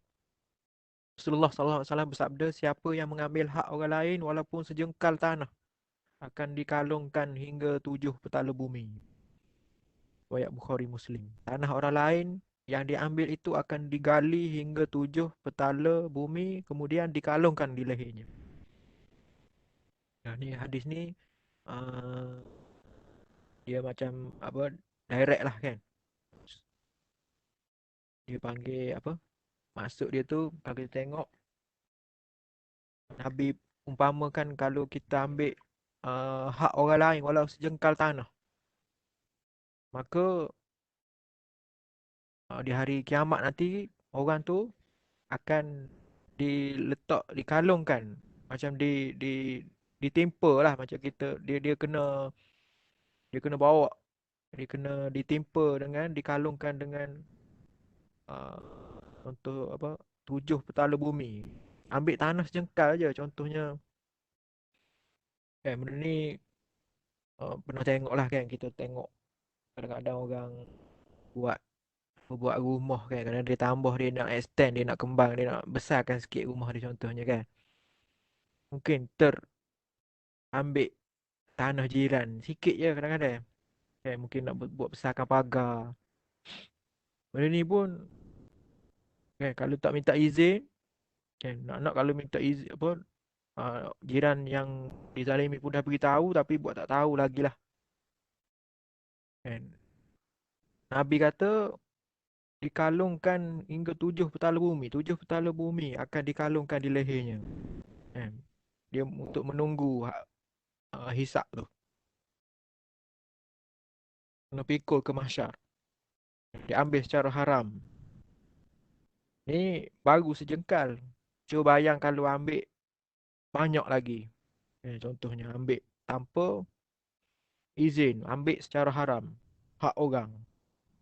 Rasulullah sallallahu alaihi wasallam bersabda, siapa yang mengambil hak orang lain walaupun sejengkal tanah akan dikalungkan hingga 7 petala bumi. Riwayat Bukhari Muslim. Tanah orang lain yang diambil itu akan digali hingga 7 petala bumi, kemudian dikalungkan di lehernya. Nah, ni hadis ni dia macam apa, direct lah kan. Dia panggil apa, maksud dia tu kalau kita tengok Nabi umpamakan kalau kita ambil hak orang lain walau sejengkal tanah, maka di hari kiamat nanti orang tu akan dikalungkan, macam ditimpa lah, macam kita dia kena bawa, dia kena ditimpa dengan dikalungkan dengan uh, untuk apa, 7 petala bumi. Ambil tanah sejengkal je contohnya. Benda ni pernah tengok lah kan, kita tengok kadang-kadang orang buat rumah kan, kadang dia tambah, dia nak extend, dia nak kembang, dia nak besarkan sikit rumah dia contohnya kan. Mungkin ambil tanah jiran sikit je kadang-kadang kan, mungkin nak buat besarkan pagar. Benda ni pun kan, kalau tak minta izin kan, nak kalau minta izin apa, jiran yang dizalimi pun dah beritahu tapi buat tak tahu lagi lah kan. Nabi kata dikalungkan hingga 7 petala bumi. 7 petala bumi akan dikalungkan di lehernya kan. Dia untuk menunggu hisap tu, kena pikul ke mahsyar, diambil secara haram. Ni baru sejengkal. Cuba bayang kalau ambil banyak lagi. Contohnya ambil tanpa izin, ambil secara haram hak orang.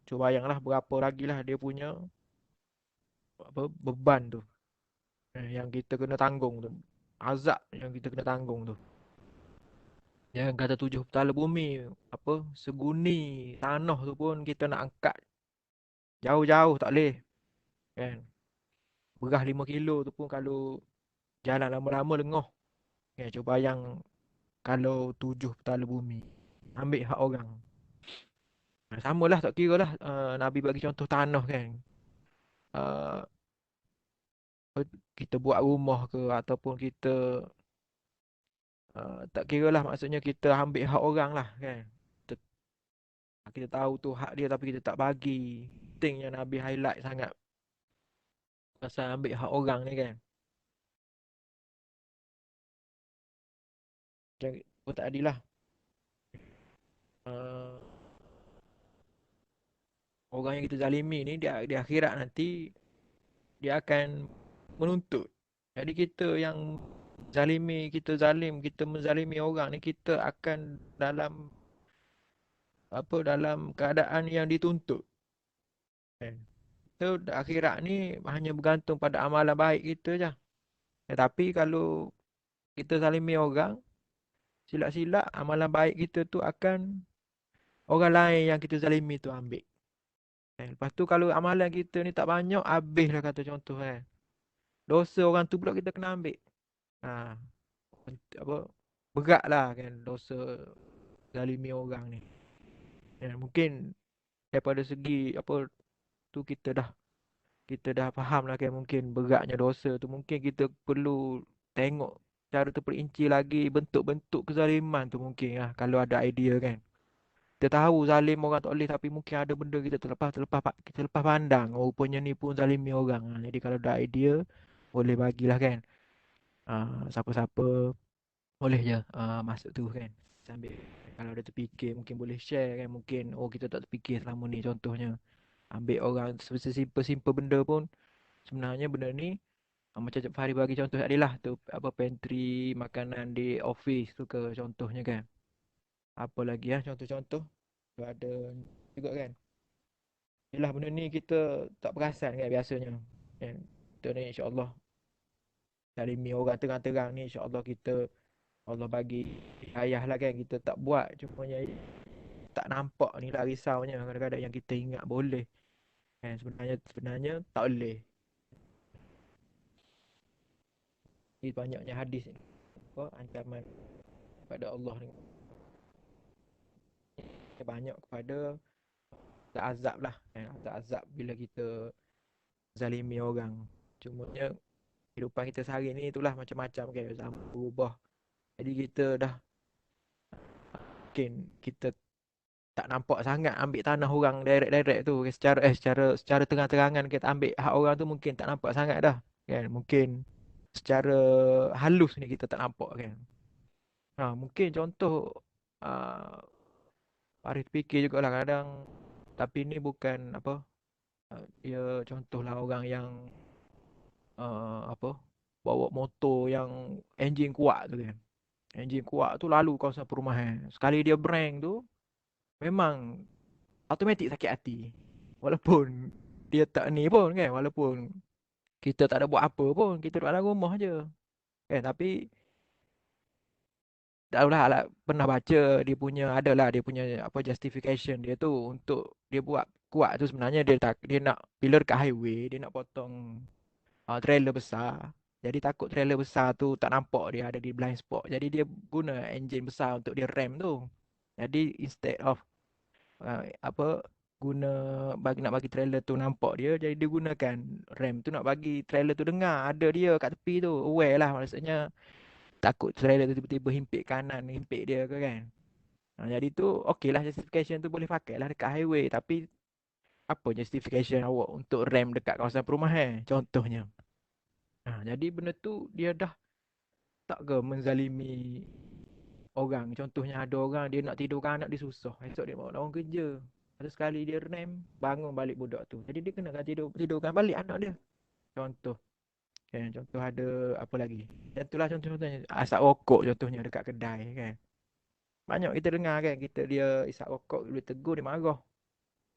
Cuba bayanglah berapa lagi lah dia punya apa, beban tu, yang kita kena tanggung tu. Azab yang kita kena tanggung tu. Yang kata 7 petala bumi, apa, seguni tanah tu pun kita nak angkat jauh-jauh tak boleh kan. Berah 5 kilo tu pun kalau jalan lama-lama lengah. Cuba bayang kalau 7 petala bumi ambil hak orang. Sama lah, tak kira lah Nabi bagi contoh tanah kan. Uh, kita buat rumah ke ataupun kita tak kira lah, maksudnya kita ambil hak orang lah kan. Kita tahu tu hak dia tapi kita tak bagi. Pentingnya Nabi highlight sangat pasal ambil hak orang ni kan. Macam oh, tak adil lah. Orang yang kita zalimi ni di akhirat nanti dia akan menuntut. Jadi kita yang kita menzalimi orang ni, kita akan dalam keadaan yang dituntut kan. So akhirat ni hanya bergantung pada amalan baik kita je. Tetapi kalau kita zalimi orang, silap-silap amalan baik kita tu akan orang lain yang kita zalimi tu ambil. Lepas tu kalau amalan kita ni tak banyak, habislah kata contoh kan. Dosa orang tu pula kita kena ambil. Ha, apa, berat lah kan dosa zalimi orang ni. Mungkin daripada segi apa tu kita dah faham lah kan, mungkin beratnya dosa tu. Mungkin kita perlu tengok cara terperinci lagi bentuk-bentuk kezaliman tu mungkin lah, kalau ada idea kan. Kita tahu zalim orang tak boleh, tapi mungkin ada benda kita terlepas pandang. Oh, rupanya ni pun zalimi orang. Jadi kalau ada idea boleh bagilah kan. Siapa-siapa boleh je masuk tu kan. Sambil kalau ada terfikir mungkin boleh share kan. Mungkin kita tak terfikir selama ni, contohnya ambil orang sesimpel-simpel benda pun sebenarnya benda ni Macam Cik Fahri bagi contoh tadi lah tu, apa pantry makanan di office tu ke contohnya kan. Apa lagi ya contoh-contoh tu ada juga kan. Yelah benda ni kita tak perasan kan biasanya kan. Kita ni insyaAllah zalimi orang terang-terang ni, insyaAllah kita Allah bagi ayah lah kan, kita tak buat, cuma tak nampak ni lah risaunya. Kadang-kadang yang kita ingat boleh kan, sebenarnya tak boleh. Ini banyaknya hadis ni, apa ancaman pada Allah ni banyak kepada azab lah kan, azab bila kita zalimi orang. Cumanya kehidupan kita sehari ni itulah macam-macam kan, zaman berubah. Jadi kita dah mungkin kita tak nampak sangat ambil tanah orang direct tu secara terang-terangan kita ambil hak orang tu, mungkin tak nampak sangat dah kan. Mungkin secara halus ni kita tak nampak kan. Mungkin contoh uh, Arif fikir jugalah kadang, tapi ni bukan apa, dia contohlah orang yang apa, bawa motor yang enjin kuat tu kan. Enjin kuat tu lalu kawasan perumahan. Sekali dia brang tu memang automatik sakit hati. Walaupun dia tak ni pun kan, walaupun kita tak ada buat apa pun, kita duduk dalam rumah je kan. Tapi tak tahulah lah, pernah baca dia punya, adalah dia punya apa justification dia tu untuk dia buat kuat tu. Sebenarnya dia nak bila dekat highway dia nak potong trailer besar. Jadi takut trailer besar tu tak nampak dia ada di blind spot. Jadi dia guna enjin besar untuk dia rem tu. Jadi instead of apa, guna nak bagi trailer tu nampak dia, jadi dia gunakan rem tu nak bagi trailer tu dengar ada dia kat tepi tu, aware lah, maksudnya takut trailer tu tiba-tiba himpit kanan, himpit dia ke kan. Jadi tu okey lah, justification tu boleh pakai lah dekat highway. Tapi apa justification awak untuk rem dekat kawasan perumahan contohnya. Jadi benda tu dia dah tak ke menzalimi orang. Contohnya ada orang dia nak tidurkan anak dia susah, esok dia bawa orang kerja, satu sekali dia rem, bangun balik budak tu, jadi dia kena tidurkan balik anak dia. Contoh kan, contoh ada apa lagi, itulah contoh-contohnya. Asap rokok contohnya dekat kedai kan, banyak kita dengar kan, kita dia isap rokok, dia tegur, dia marah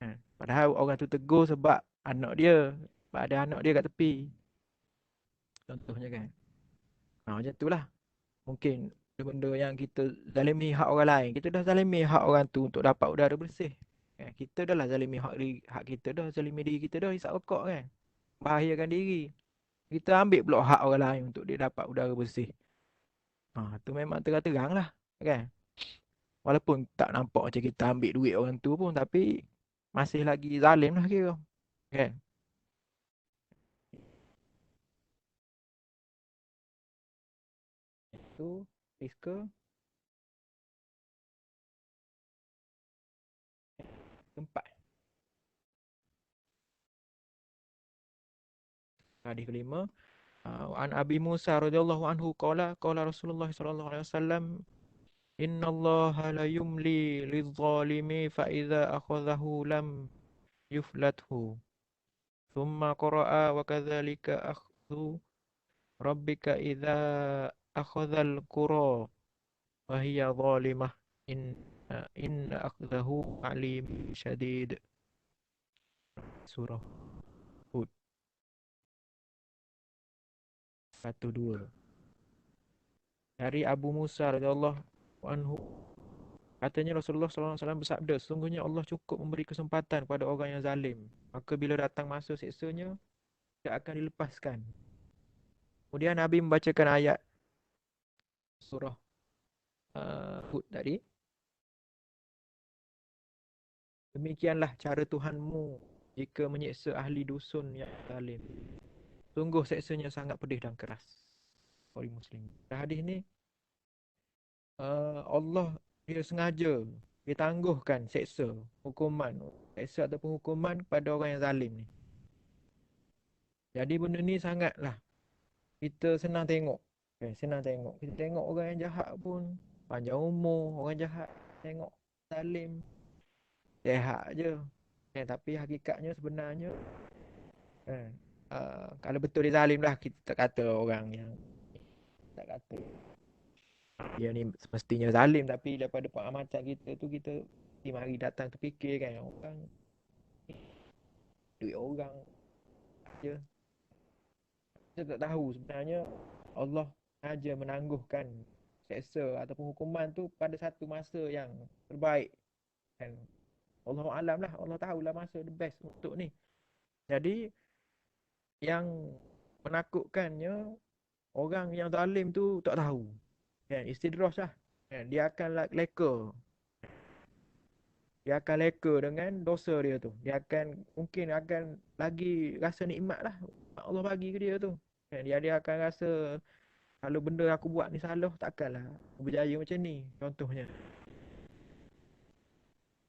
kan. Padahal orang tu tegur sebab anak dia, sebab ada anak dia kat tepi contohnya kan. Macam tu lah. Mungkin benda yang kita zalimi hak orang lain, kita dah zalimi hak orang tu untuk dapat udara bersih. Kita dah lah zalimi hak kita dah, zalimi diri kita dah, hisap rokok kan, bahayakan diri. Kita ambil pula hak orang lain untuk dia dapat udara bersih. Tu memang terang-terang lah kan. Walaupun tak nampak macam kita ambil duit orang tu pun, tapi masih lagi zalim lah kira kan. Itu Rizka keempat. Hadis kelima, an Abi Musa radhiyallahu anhu qala Rasulullah sallallahu alaihi wasallam, innallaha la yumli lidh-dhalimi fa idza akhadhahu lam yuflathu. Thumma qara'a wa kadzalika akhdhu rabbika idza akhadhal qura wa hiya zalimah in akhdahu alim syadid. Surah Hud 1-2. Dari Abu Musa radhiyallahu anhu, katanya Rasulullah SAW bersabda, sesungguhnya Allah cukup memberi kesempatan kepada orang yang zalim, maka bila datang masa siksanya, dia akan dilepaskan. Kemudian Nabi membacakan ayat surah Hud tadi. Demikianlah cara Tuhanmu jika menyiksa ahli dusun yang zalim. Sungguh seksanya sangat pedih dan keras. Oleh Muslim. Hadis ni Allah dia sengaja dia tangguhkan seksa ataupun hukuman kepada orang yang zalim ni. Jadi benda ni sangatlah kita senang tengok. Senang tengok. Kita tengok orang yang jahat pun panjang umur, orang jahat tengok zalim sehat je. Tapi hakikatnya sebenarnya kalau betul dia zalim lah, kita tak kata orang yang tak kata dia ni semestinya zalim, tapi daripada pengamatan kita tu, kita mari datang terfikir kan, orang duit orang je. Kita tak tahu sebenarnya Allah saja menangguhkan seksa ataupun hukuman tu pada satu masa yang terbaik, kan. Allah alam lah, Allah tahulah masa the best untuk ni. Jadi yang menakutkannya, orang yang zalim tu tak tahu, kan, istidraj lah, kan. Dia akan leka dengan dosa dia tu. Dia mungkin akan lagi rasa nikmat lah Allah bagi ke dia tu, kan. Dia akan rasa, kalau benda aku buat ni salah, takkanlah berjaya macam ni, contohnya.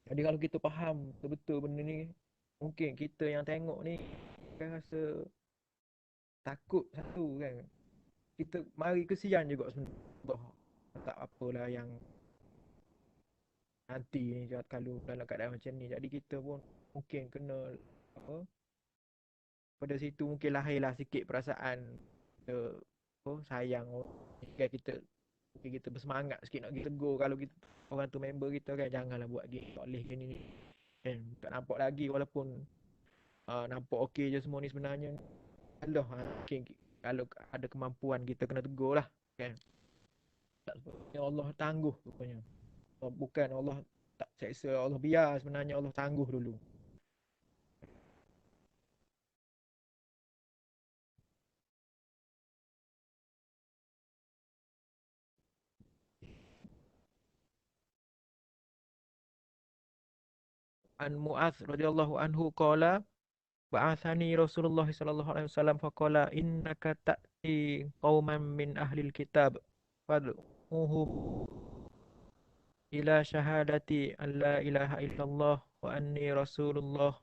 Jadi kalau kita faham betul-betul benda ni, mungkin kita yang tengok ni akan rasa takut satu, kan. Kita mari kesian juga sebenarnya. Tak apalah yang nanti ni kalau dalam keadaan macam ni. Jadi kita pun mungkin kena apa, pada situ mungkin lahirlah sikit perasaan kita sayang kita bersemangat sikit nak pergi tegur. Kalau kita, orang tu member kita, kan, janganlah buat gini, tak boleh gini ni, kan. Tak nampak lagi, walaupun nampak okey je semua ni, sebenarnya Allah mungkin kalau ada kemampuan kita kena tegur lah, kan. Tak sepatutnya Allah tangguh rupanya. Bukan Allah tak seksa, Allah biar, sebenarnya Allah tangguh dulu. An Mu'adz radhiyallahu anhu qala ba'athani Rasulullah sallallahu alaihi wasallam faqala innaka ta'ti qauman min ahlil kitab fad'uhum ila syahadati an la ilaha illallah wa anni rasulullah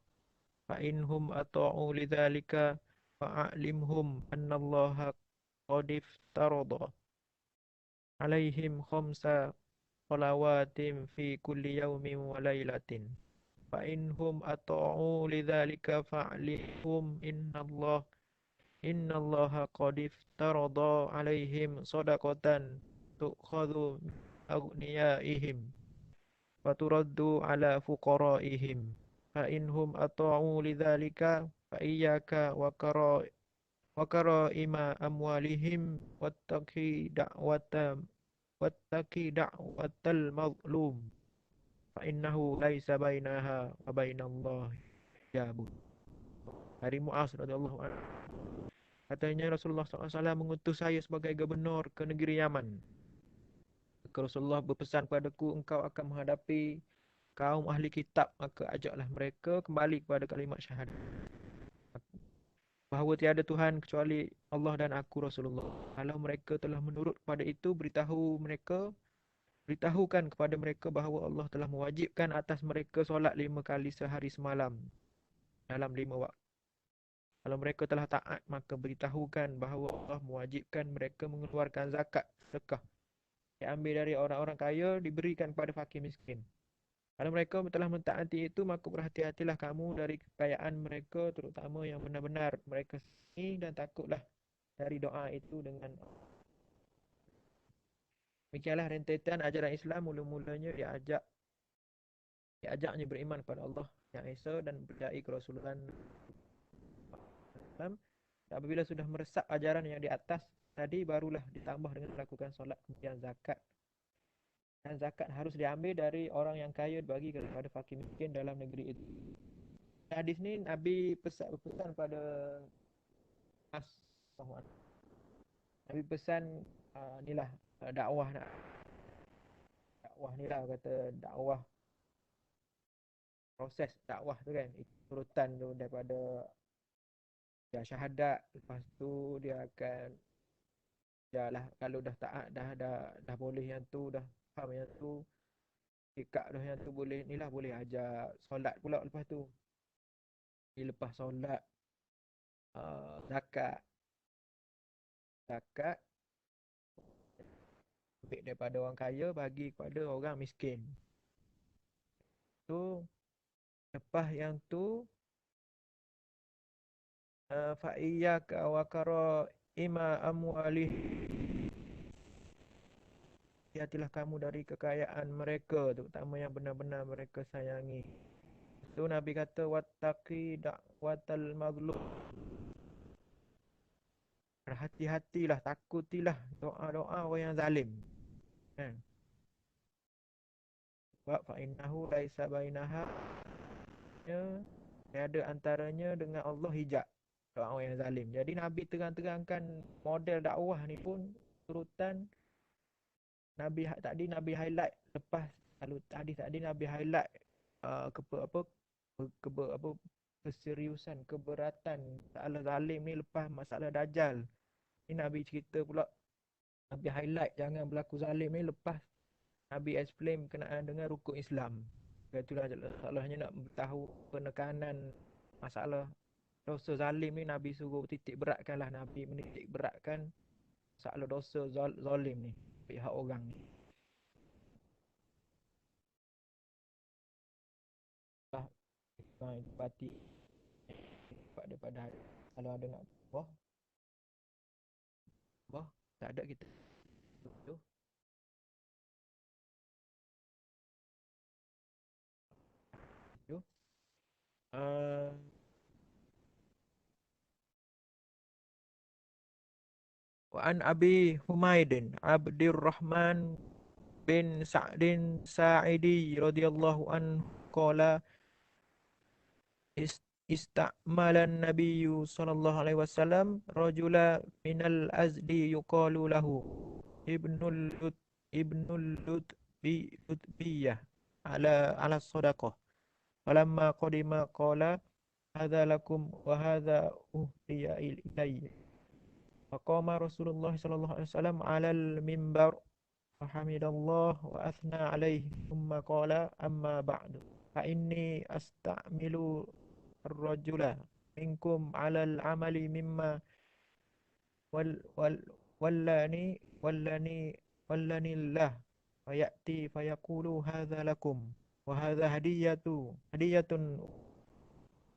fa inhum ata'u lidzalika fa'alimhum annallaha qad iftarada alaihim khamsa salawatin fi kulli yawmin wa lailatin fa inhum ata'u lidzalika fa'alimhum innallaha qad iftarada alaihim sadaqatan tu'khadhu min aghniyaihim wa turaddu ala fuqaraihim fa inhum ata'u lidzalika fa iyyaka wa karaima amwalihim wattaqi da'watal mazlum fa innahu laisa bainaha wa bainallahi hijabun. Dari Mu'adz radhiyallahu anhu, katanya Rasulullah SAW mengutus saya sebagai gubernur ke negeri Yaman. Rasulullah berpesan padaku, engkau akan menghadapi kaum ahli kitab, maka ajaklah mereka kembali kepada kalimat syahadat bahawa tiada Tuhan kecuali Allah dan aku Rasulullah. Kalau mereka telah menurut kepada itu, beritahukan kepada mereka bahawa Allah telah mewajibkan atas mereka solat 5 kali sehari semalam dalam 5 waktu. Kalau mereka telah taat, maka beritahukan bahawa Allah mewajibkan mereka mengeluarkan zakat, sedekah, diambil dari orang-orang kaya, diberikan kepada fakir miskin. Kalau mereka telah mentaati itu, maka berhati-hatilah kamu dari kekayaan mereka, terutama yang benar-benar mereka sembunyi, dan takutlah dari doa itu dengan. Demikianlah rentetan ajaran Islam. Mula-mulanya diajaknya beriman pada Allah yang Esa dan percayai ke Rasulullah. Apabila sudah meresap ajaran yang di atas tadi, barulah ditambah dengan melakukan solat, kemudian zakat. Dan zakat harus diambil dari orang yang kaya, bagi kepada fakir miskin dalam negeri itu. Hadis ni Nabi pesan pada Nabi pesan inilah dakwah ni lah, kata dakwah, proses dakwah tu, kan, urutan tu daripada dia syahadat, lepas tu dia akan lah, kalau dah taat, dah boleh yang tu, dah faham yang tu, ikak dah yang tu, boleh ni lah, boleh ajar solat pula. Lepas tu lepas solat, zakat ambil daripada orang kaya, bagi kepada orang miskin. Tu lepas yang tu fa iyyaka wa karaima amwalih, hati-hatilah kamu dari kekayaan mereka, terutama yang benar-benar mereka sayangi. Tu Nabi kata wattaqi da'watal mazlum, hati-hatilah, takutilah doa-doa orang yang zalim. Kan? Sebab fa innahu laisa bainaha, ada antaranya dengan Allah hijab, doa orang yang zalim. Jadi Nabi terang-terangkan model dakwah ni pun turutan Nabi tadi Nabi highlight lepas, kalau tadi Nabi highlight keseriusan, keberatan masalah zalim ni lepas masalah Dajjal. Ni Nabi cerita pula, Nabi highlight jangan berlaku zalim ni lepas Nabi explain berkenaan dengan rukun Islam. Itulah salahnya nak tahu penekanan masalah dosa zalim ni, Nabi suruh titik beratkanlah, Nabi menitik beratkan masalah dosa zalim ni pihak orang ni. Pati daripada kalau ada nak boh tak ada kita tu. Wa an Abi Humaidin Abdurrahman bin Sa'din Sa'idi radhiyallahu anhu qala ista'malan nabiyyu sallallahu alaihi wasallam rajula minal azdi yuqalu lahu ibnul lutbiyah ala sadaqah. Falamma qadima qala hadza lakum wa hadza uhdiya ilayya. Faqama Rasulullah sallallahu alaihi wasallam 'alal mimbar fa hamidallah wa athna alaihi thumma qala amma ba'du fa inni asta'milu ar-rajula minkum 'alal 'amali mimma wallani Allah wa ya'ti fa yaqulu hadza lakum wa hadza hadiyatun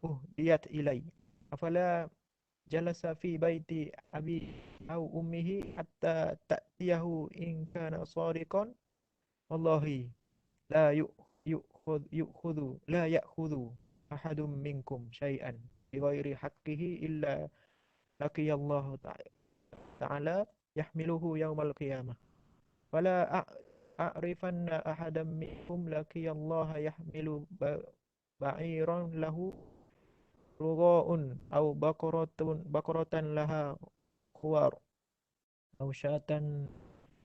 uhdiyat ilayya. Afala jalasa fi baiti abi au ummihi hatta ta'tiyahu in kana sadiqan wallahi la ya'khudhu ahadun minkum syai'an bighairi haqqihi illa laqiyallahu ta'ala yahmiluhu yawmal qiyamah wala a'rifanna ahadan minkum laqiyallaha yahmilu ba'iran lahu rugha'un aw baqaratan laha khuwar aw syatan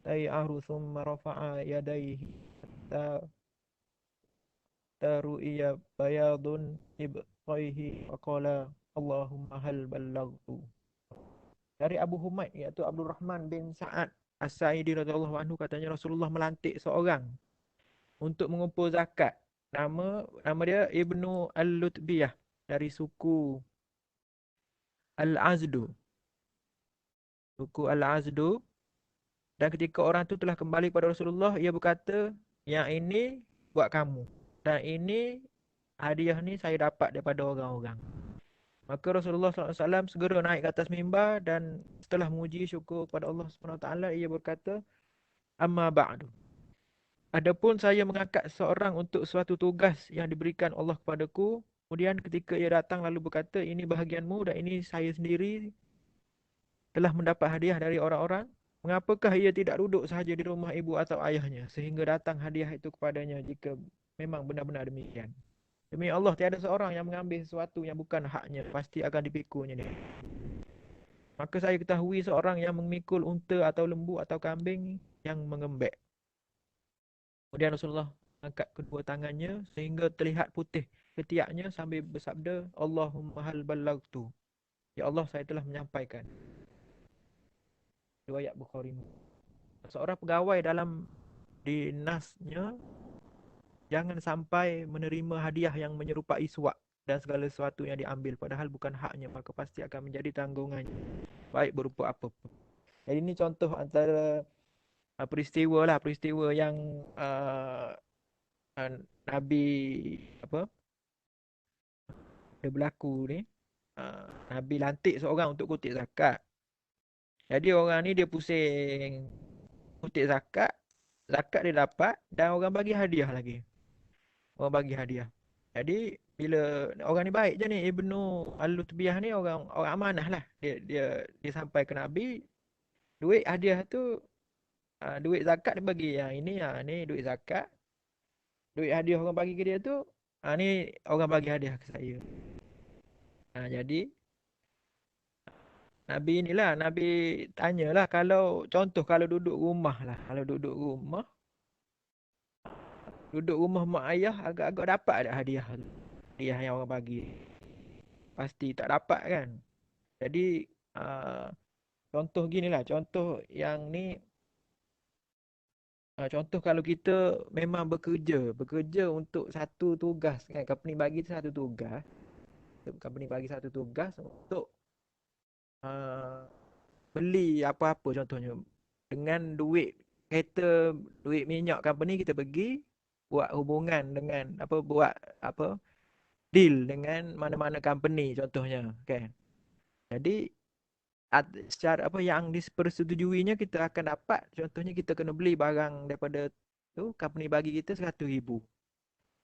tay'aru thumma rafa'a yadayhi hatta taru'iya bayadun ibtayhi wa qala Allahumma hal ballaghtu. Dari Abu Humaid iaitu Abdurrahman bin Sa'ad As-Sa'idi radhiyallahu anhu katanya Rasulullah melantik seorang untuk mengumpul zakat. Nama dia Ibnu Al-Lutbiyah dari suku Al-Azdu. Dan ketika orang tu telah kembali kepada Rasulullah, ia berkata, yang ini buat kamu dan ini hadiah ni saya dapat daripada orang-orang. Maka Rasulullah SAW segera naik ke atas mimbar dan setelah memuji syukur kepada Allah SWT, ia berkata, amma ba'du. Adapun saya mengangkat seorang untuk suatu tugas yang diberikan Allah kepadaku. Kemudian ketika ia datang lalu berkata, ini bahagianmu dan ini saya sendiri telah mendapat hadiah dari orang-orang. Mengapakah ia tidak duduk sahaja di rumah ibu atau ayahnya sehingga datang hadiah itu kepadanya jika memang benar-benar demikian. Demi Allah, tiada seorang yang mengambil sesuatu yang bukan haknya, pasti akan dipikunya dia. Maka saya ketahui seorang yang memikul unta atau lembu atau kambing yang mengembek. Kemudian Rasulullah angkat kedua tangannya sehingga terlihat putih ketiaknya sambil bersabda, Allahumma hal ballaghtu. Ya Allah, saya telah menyampaikan. Riwayat Bukhari. Seorang pegawai dalam dinasnya jangan sampai menerima hadiah yang menyerupai suap dan segala sesuatu yang diambil padahal bukan haknya, maka pasti akan menjadi tanggungannya, baik berupa apa pun. Jadi ini contoh antara peristiwa yang Nabi dia berlaku ni Nabi lantik seorang untuk kutip zakat. Jadi orang ni dia pusing kutip zakat, zakat dia dapat dan orang bagi hadiah lagi. Orang bagi hadiah. Jadi bila orang ni baik je ni, Ibnu Al-Lutbiyah ni orang orang amanah lah. Dia sampai ke Nabi, duit hadiah tu duit zakat dia bagi yang ini, ni duit zakat. Duit hadiah orang bagi ke dia tu, ni orang bagi hadiah ke saya. Jadi Nabi inilah, Nabi tanyalah kalau contoh kalau duduk rumah lah. Kalau duduk rumah mak ayah agak-agak dapat ada hadiah tu. Hadiah yang orang bagi. Pasti tak dapat kan. Jadi contoh gini lah. Contoh yang ni, contoh kalau kita memang bekerja untuk satu tugas kan. Company bagi satu tugas. Company bagi satu tugas untuk beli apa-apa contohnya. Dengan duit kereta, duit minyak company kita pergi buat hubungan dengan buat deal dengan mana-mana company contohnya kan. Jadi secara yang dipersetujuinya kita akan dapat, contohnya kita kena beli barang daripada tu company bagi kita 100,000.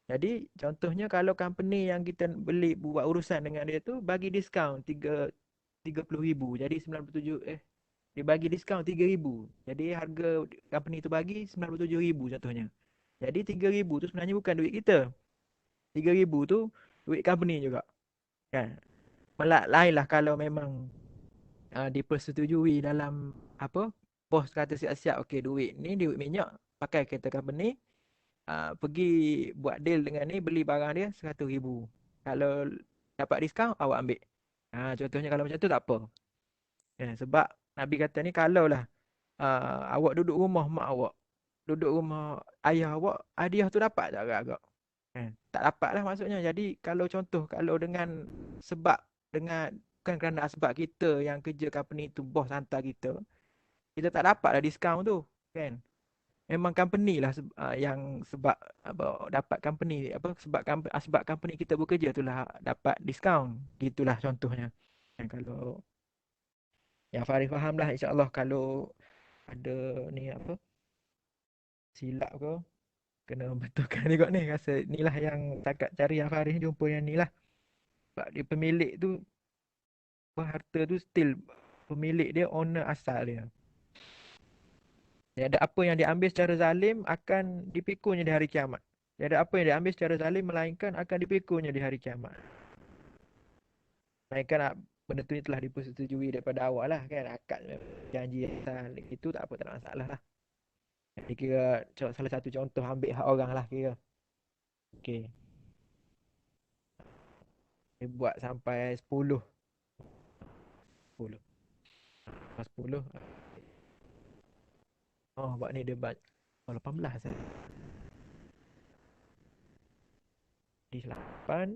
Jadi contohnya kalau company yang kita beli buat urusan dengan dia tu bagi diskaun 30,000, jadi 97 dia bagi diskaun 3,000. Jadi harga company tu bagi 97,000 contohnya. Jadi 3,000 tu sebenarnya bukan duit kita. 3,000 tu duit company juga. Kan? Lainlah kalau memang dipersetujui dalam bos kata siap-siap, okey duit ni duit minyak pakai kereta company, pergi buat deal dengan ni beli barang dia 100,000. Kalau dapat diskaun awak ambil. Contohnya kalau macam tu tak apa. Sebab Nabi kata ni kalau lah awak duduk rumah mak awak, duduk rumah ayah awak, hadiah tu dapat tak agak-agak? Tak dapat lah maksudnya. Jadi kalau contoh kalau dengan sebab bukan kerana sebab kita yang kerja company tu bos hantar kita tak dapat lah diskaun tu kan. Memang company lah yang sebab dapat company sebab company kita bekerja tu lah dapat diskaun. Gitulah contohnya. Kalau yang Faris faham lah, insya-Allah. Kalau ada ni silap ke kena betulkan juga ni. Rasa inilah yang cakap cari yang Faris jumpa yang ni lah. Sebab dia pemilik tu harta tu still pemilik dia, owner asal dia. Ada apa yang diambil secara zalim akan dipikunya di hari kiamat. Ada apa yang diambil secara zalim melainkan akan dipikunya di hari kiamat. Melainkan benda tu telah dipersetujui daripada awal lah kan. Akad janji asal itu tak apa, tak ada masalah lah. Jadi kira salah satu contoh ambil hak orang lah kira. Okey. Dia buat sampai 10. 10. Lepas 10. Buat ni dia buat 18 lah. Di 8.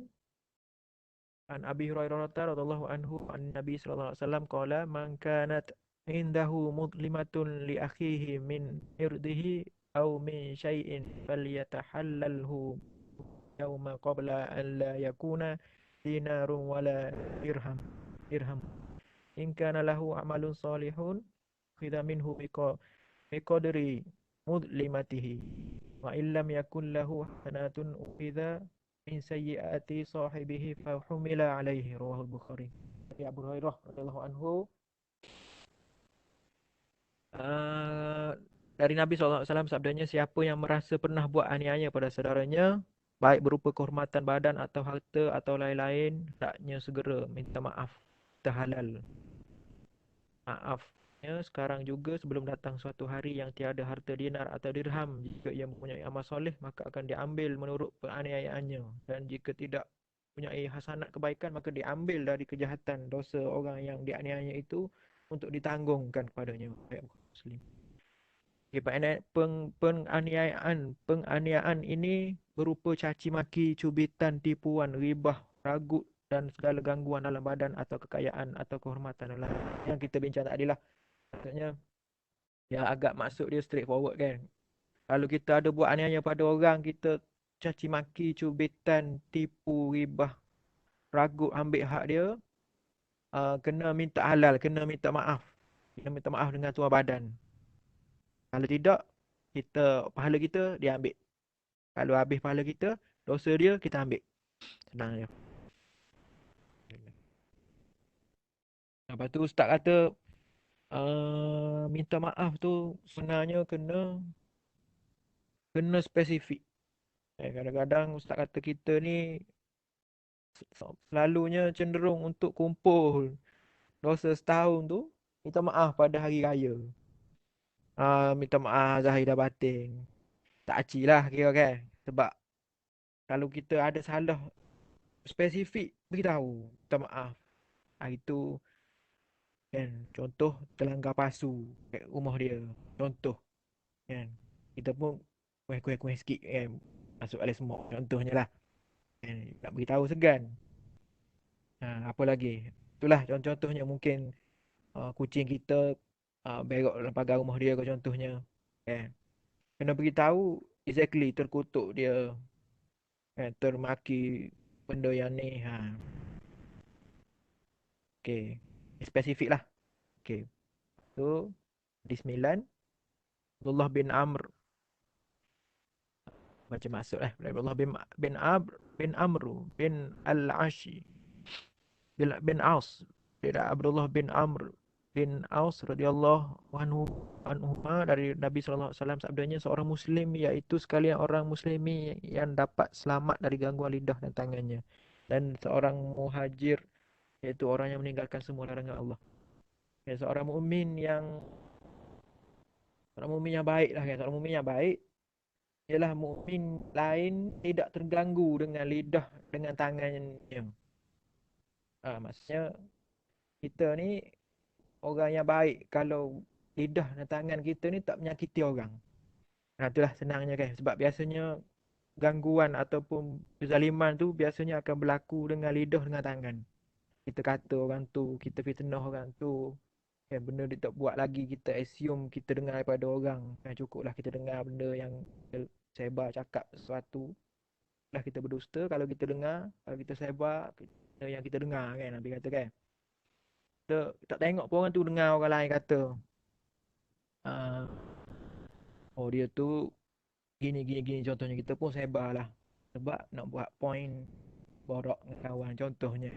An Abi Hurairah radhiyallahu anhu an Nabi sallallahu alaihi wasallam qala man kanat indahu mudlimatun li akhihi min irdihi aw min syai'in falyatahallalhu yawma qabla an la yakuna dinarun wala dirham. In kana lahu amalun salihun khidha minhu biqadri mudlimatihi wa illam yakun lahu hasanatun khidha min sayyiati sahibihi fa humila alaihi. Rawahul Bukhari. Dari Abu Hurairah radhiyallahu anhu, dari Nabi SAW sabdanya, siapa yang merasa pernah buat aniaya pada saudaranya, baik berupa kehormatan badan atau harta atau lain-lain, hendaknya segera minta maaf, terhalal maafnya sekarang juga sebelum datang suatu hari yang tiada harta dinar atau dirham. Jika ia mempunyai amal soleh, maka akan diambil menurut penganiayaannya, dan jika tidak mempunyai hasanat kebaikan, maka diambil dari kejahatan dosa orang yang dianiaya itu untuk ditanggungkan kepadanya. Muslim. Penganiayaan ini berupa caci maki, cubitan, tipuan, ribah, ragut dan segala gangguan dalam badan atau kekayaan atau kehormatan dalam yang kita bincang tadi lah. Maksudnya yang agak maksud dia straight forward kan. Kalau kita ada buat aniaya pada orang, kita caci maki, cubitan, tipu, ribah, ragut, ambil hak dia, kena minta halal, kena minta maaf. Kena minta maaf dengan tuan badan. Kalau tidak, pahala kita dia ambil. Kalau habis pahala kita, dosa dia kita ambil. Senang je. Lepas tu ustaz kata minta maaf tu sebenarnya kena spesifik. Kadang-kadang ustaz kata kita ni selalunya cenderung untuk kumpul dosa setahun tu minta maaf pada hari raya. Minta maaf zahir dan batin. Tak aci lah kira kan. Sebab kalau kita ada salah spesifik, beritahu minta maaf. Hari tu kan, contoh terlanggar pasu kat rumah dia. Contoh kan. Kita pun kuih-kuih sikit kan. Masuk air semok contohnya lah. Kan, nak beritahu segan. Apa lagi? Itulah contohnya mungkin kucing kita berok dalam pagar rumah dia ke contohnya. Kan. Kena beritahu exactly terkutuk dia. Kan, termaki benda yang ni. Okay. Spesifik lah. Okay. So, di 9. Abdullah bin Amr. Macam masuk Abdullah bin Amr bin Al-Ashi. Bin Aus. Abdullah bin Amr bin Aus radhiyallahu anhuma dari Nabi sallallahu alaihi wasallam sabdanya seorang muslim iaitu sekalian orang muslimi yang dapat selamat dari gangguan lidah dan tangannya, dan seorang muhajir iaitu orang yang meninggalkan semua larangan Allah. Seorang mukmin yang baik lah kan. Seorang mukmin yang baik ialah mukmin lain tidak terganggu dengan lidah dengan tangannya. Maksudnya kita ni orang yang baik kalau lidah dan tangan kita ni tak menyakiti orang. Itulah senangnya kan. Sebab biasanya gangguan ataupun kezaliman tu biasanya akan berlaku dengan lidah dengan tangan. Kita kata orang tu, kita fitnah orang tu. Kan, benda dia tak buat lagi, kita assume kita dengar daripada orang. Kan, cukuplah kita dengar benda yang sebar cakap sesuatu. Lah kita berdusta kalau kita dengar, kalau kita sebar benda yang kita dengar kan. Nabi kata kan. Kita tak tengok pun orang tu dengar orang lain kata. Oh dia tu gini contohnya, kita pun sebar lah. Sebab nak buat point borok dengan kawan contohnya.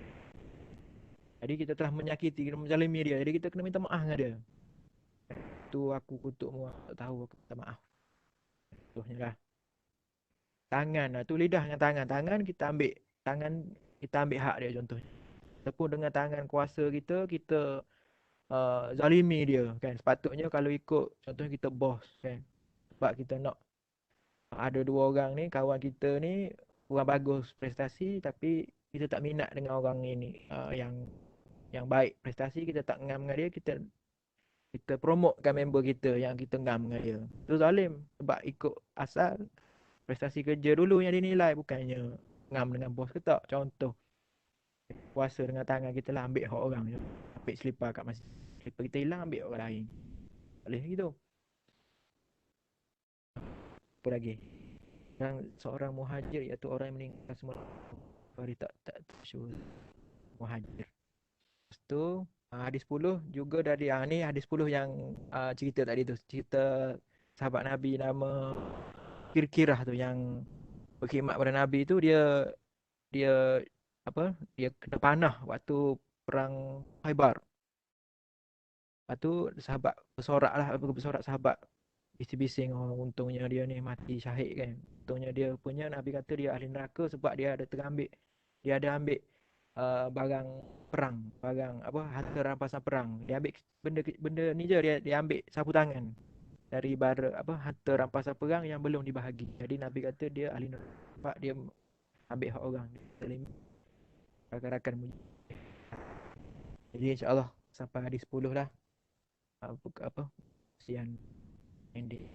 Jadi kita telah menyakiti, kita menzalimi dia. Jadi kita kena minta maaf dengan dia. Tu aku kutukmu, aku tak tahu, aku minta maaf. Contohnya lah. Tangan lah, tu lidah dengan tangan. Tangan kita ambil hak dia contohnya. Ataupun dengan tangan kuasa kita zalimi dia kan. Sepatutnya kalau ikut contohnya kita bos kan. Sebab kita nak ada dua orang ni, kawan kita ni kurang bagus prestasi tapi kita tak minat dengan orang ini yang baik prestasi, kita tak ngam dengan dia, kita promotekan member kita yang kita ngam dengan dia. Itu zalim sebab ikut asal prestasi kerja dulu yang dinilai, bukannya ngam dengan bos ke tak. Contoh kuasa dengan tangan kita lah, ambil hak orang je. Ambil selipar kat masjid, selipar kita hilang ambil orang lain. Boleh gitu. Apa lagi? Yang seorang muhajir iaitu orang yang meninggalkan semua hari tak sure. Muhajir. Lepas tu hadis 10 juga dari ni hadis 10 yang cerita tadi tu, cerita sahabat Nabi nama Kirkirah tu yang berkhidmat pada Nabi tu, dia kena panah waktu perang Khaybar. Lepas tu sahabat bersorak sahabat bising-bising, untungnya dia ni mati syahid kan. Untungnya dia punya, Nabi kata dia ahli neraka sebab dia ada ambil barang perang, harta rampasan perang. Dia ambil benda ni je, dia ambil sapu tangan dari harta rampasan perang yang belum dibahagi. Jadi Nabi kata dia ahli neraka sebab dia ambil hak orang. Rakan-rakan muji. Jadi insya-Allah sampai hadis 10 lah. Sian ending.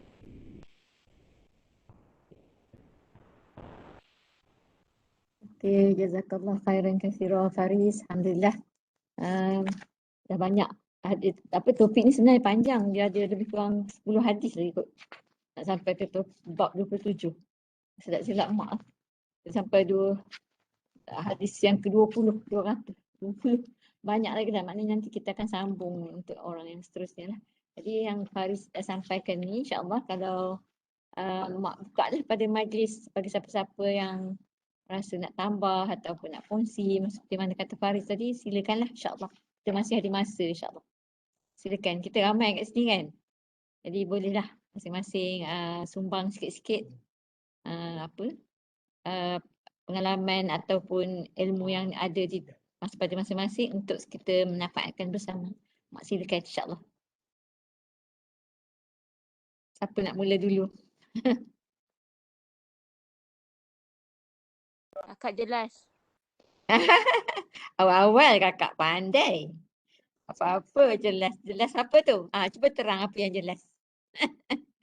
Okay, jazakallah khairan katsira Faris. Alhamdulillah. Dah banyak hadis. Topik ni sebenarnya panjang. Dia ada lebih kurang 10 hadis lagi kot. Nak sampai ke bab 27. Sedap silap mak. Sampai hadis yang ke-20, 200. 20 banyak lagi dah, maknanya nanti kita akan sambung untuk orang yang seterusnya lah. Jadi yang Faris sampaikan ni insyaAllah kalau Mak buka lah pada majlis bagi siapa-siapa yang rasa nak tambah ataupun nak kongsi seperti mana kata Faris tadi, silakanlah insyaAllah. Kita masih ada masa insyaAllah. Silakan, kita ramai kat sini kan. Jadi bolehlah masing-masing sumbang sikit-sikit pengalaman ataupun ilmu yang ada di pada masing-masing untuk kita manfaatkan bersama. Mak silakan insyaAllah. Siapa nak mula dulu? Kakak jelas. Awal-awal kakak pandai. Apa-apa jelas. Jelas apa tu? Cuba terang apa yang jelas.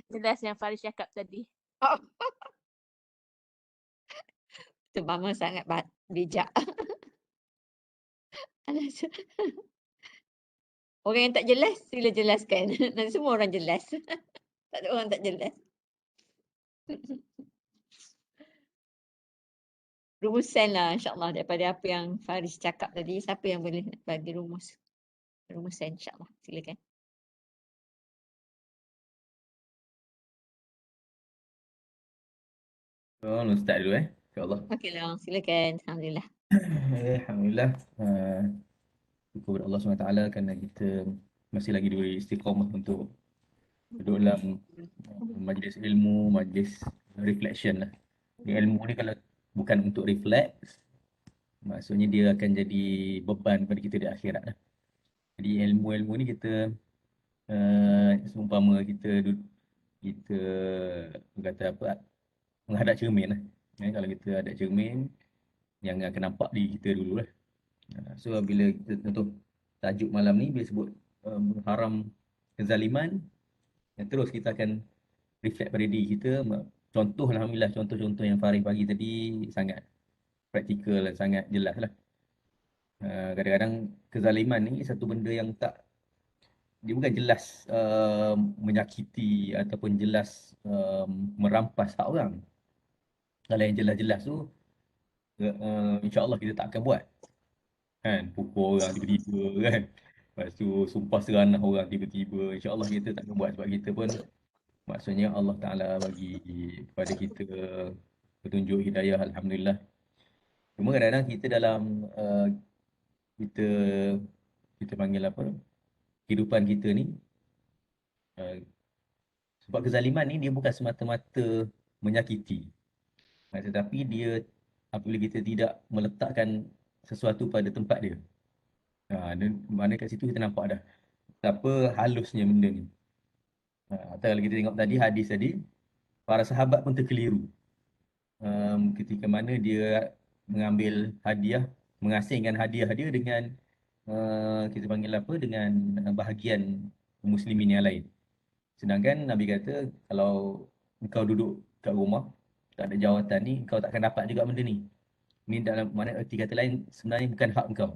Jelas yang Faris cakap tadi. Tu Mama sangat bijak. Orang yang tak jelas, sila jelaskan. Nanti semua orang jelas. Tak ada orang tak jelas. Rumusan lah insyaAllah daripada apa yang Faris cakap tadi. Siapa yang boleh bagi rumusan insyaAllah. Silakan. Nak start dulu InsyaAllah. Okey lah, silakan. Alhamdulillah. Alhamdulillah. Syukur kepada Allah SWT kerana kita masih lagi diberi istiqamah untuk duduk dalam majlis ilmu, majlis reflection lah. Ilmu ni kalau bukan untuk reflect, maksudnya dia akan jadi beban pada kita di akhirat lah. Jadi ilmu-ilmu ni kita seumpama kita kata apa, menghadap cermin lah. Kalau kita hadap cermin, yang akan nampak diri kita dulu lah. So bila kita contoh tajuk malam ni bila sebut haram kezaliman, dan terus kita akan reflect pada diri kita. Contoh alhamdulillah contoh-contoh yang Faris bagi tadi sangat praktikal dan sangat jelas lah. Kadang-kadang kezaliman ni satu benda yang dia bukan jelas menyakiti ataupun jelas merampas hak orang. Kalau yang jelas-jelas tu insya-Allah kita tak akan buat. Kan, pukul orang tiba-tiba kan. Lepas tu sumpah seranah orang tiba-tiba. InsyaAllah kita tak akan buat sebab kita pun maksudnya Allah Ta'ala bagi kepada kita petunjuk hidayah Alhamdulillah. Cuma kadang-kadang kita dalam kita panggil apa, kehidupan kita ni, sebab kezaliman ni dia bukan semata-mata menyakiti, tetapi dia apabila kita tidak meletakkan sesuatu pada tempat dia. Mana kat situ kita nampak dah betapa halusnya benda ni. Atau kalau kita tengok tadi hadis tadi, para sahabat pun terkeliru. Ketika mana dia mengambil hadiah, mengasingkan hadiah dia dengan kita panggil apa, dengan bahagian muslimin yang lain. Sedangkan Nabi kata kalau engkau duduk kat rumah tak ada jawatan ni, engkau takkan dapat juga benda ni. Ini dalam mana erti kata lain sebenarnya bukan hak engkau.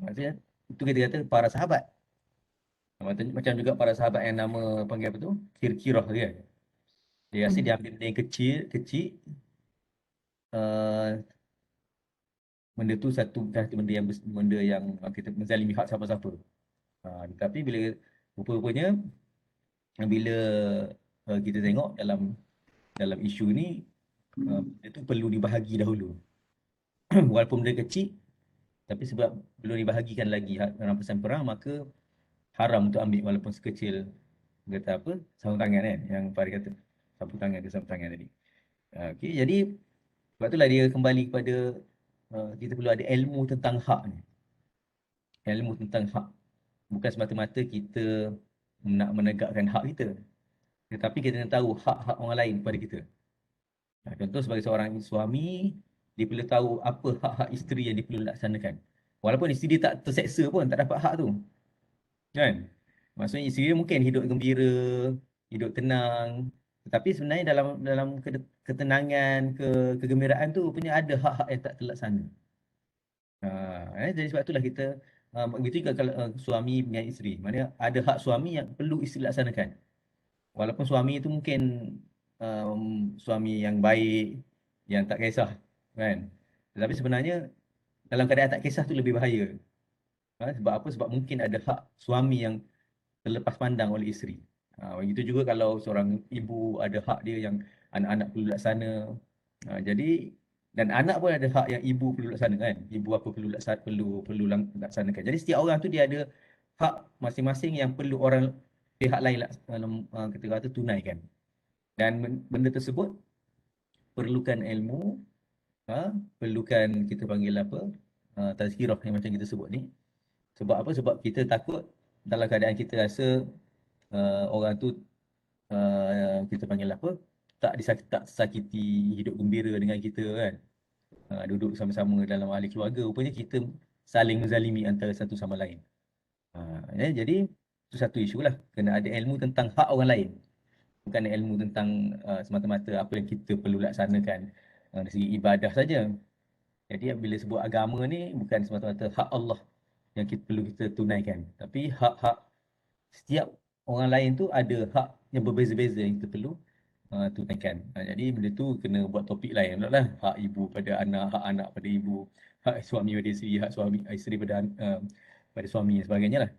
Maksudnya itu kita kata para sahabat. Macam juga para sahabat yang nama panggil apa tu? Kir-kirah tu kan. Dia rasa dia ambil benda yang kecil, benda tu satu benda yang kita menzalimi hak siapa-siapa. Tetapi bila rupa-rupanya bila kita tengok dalam isu ni, itu perlu dibahagi dahulu. Walaupun benda kecil, tapi sebab belum dibahagikan lagi rampasan perang, maka haram untuk ambil walaupun sekecil, kata apa, sapu tangan kan, yang Faris kata sapu tangan tadi. Okay, jadi sebab itulah dia kembali kepada kita perlu ada ilmu tentang hak ni. Ilmu tentang hak. Bukan semata-mata kita nak menegakkan hak kita, tetapi kita nak tahu hak-hak orang lain kepada kita. Contoh sebagai seorang suami, dia perlu tahu apa hak-hak isteri yang dia perlu laksanakan. Walaupun isteri dia tak terseksa pun, tak dapat hak tu. Kan? Maksudnya isteri dia mungkin hidup gembira, hidup tenang. Tetapi sebenarnya dalam ketenangan, kegembiraan tu punya ada hak-hak yang tak terlaksana. Jadi sebab itulah kita, begitu juga kalau suami dengan isteri. Maksudnya ada hak suami yang perlu isteri laksanakan. Walaupun suami itu mungkin suami yang baik, yang tak kisah, kan? Tetapi sebenarnya dalam keadaan tak kisah tu lebih bahaya. Sebab apa? Sebab mungkin ada hak suami yang terlepas pandang oleh isteri. Begitu juga kalau seorang ibu ada hak dia yang anak-anak perlu laksana. Jadi dan anak pun ada hak yang ibu perlu laksana kan. Ibu apa perlu laksanakan. Jadi setiap orang tu dia ada hak masing-masing yang perlu orang pihak lain kita kata tunaikan. Dan benda tersebut perlukan ilmu, perlukan kita panggil apa? Tazkirah yang macam kita sebut ni. Sebab apa? Sebab kita takut dalam keadaan kita rasa orang tu kita panggil apa? Tak sakiti hidup gembira dengan kita kan. Duduk sama-sama dalam ahli keluarga, rupanya kita saling menzalimi antara satu sama lain. Jadi itu satu isu lah. Kena ada ilmu tentang hak orang lain. Bukan ilmu tentang semata-mata apa yang kita perlu laksanakan dari segi ibadah saja. Jadi bila sebut agama ni bukan semata-mata hak Allah yang perlu kita tunaikan. Tapi hak-hak setiap orang lain tu ada hak yang berbeza-beza yang kita perlu tunaikan. Jadi benda tu kena buat topik lain pula lah. Hak ibu pada anak, hak anak pada ibu, hak suami pada isteri, hak isteri pada suami dan sebagainya lah.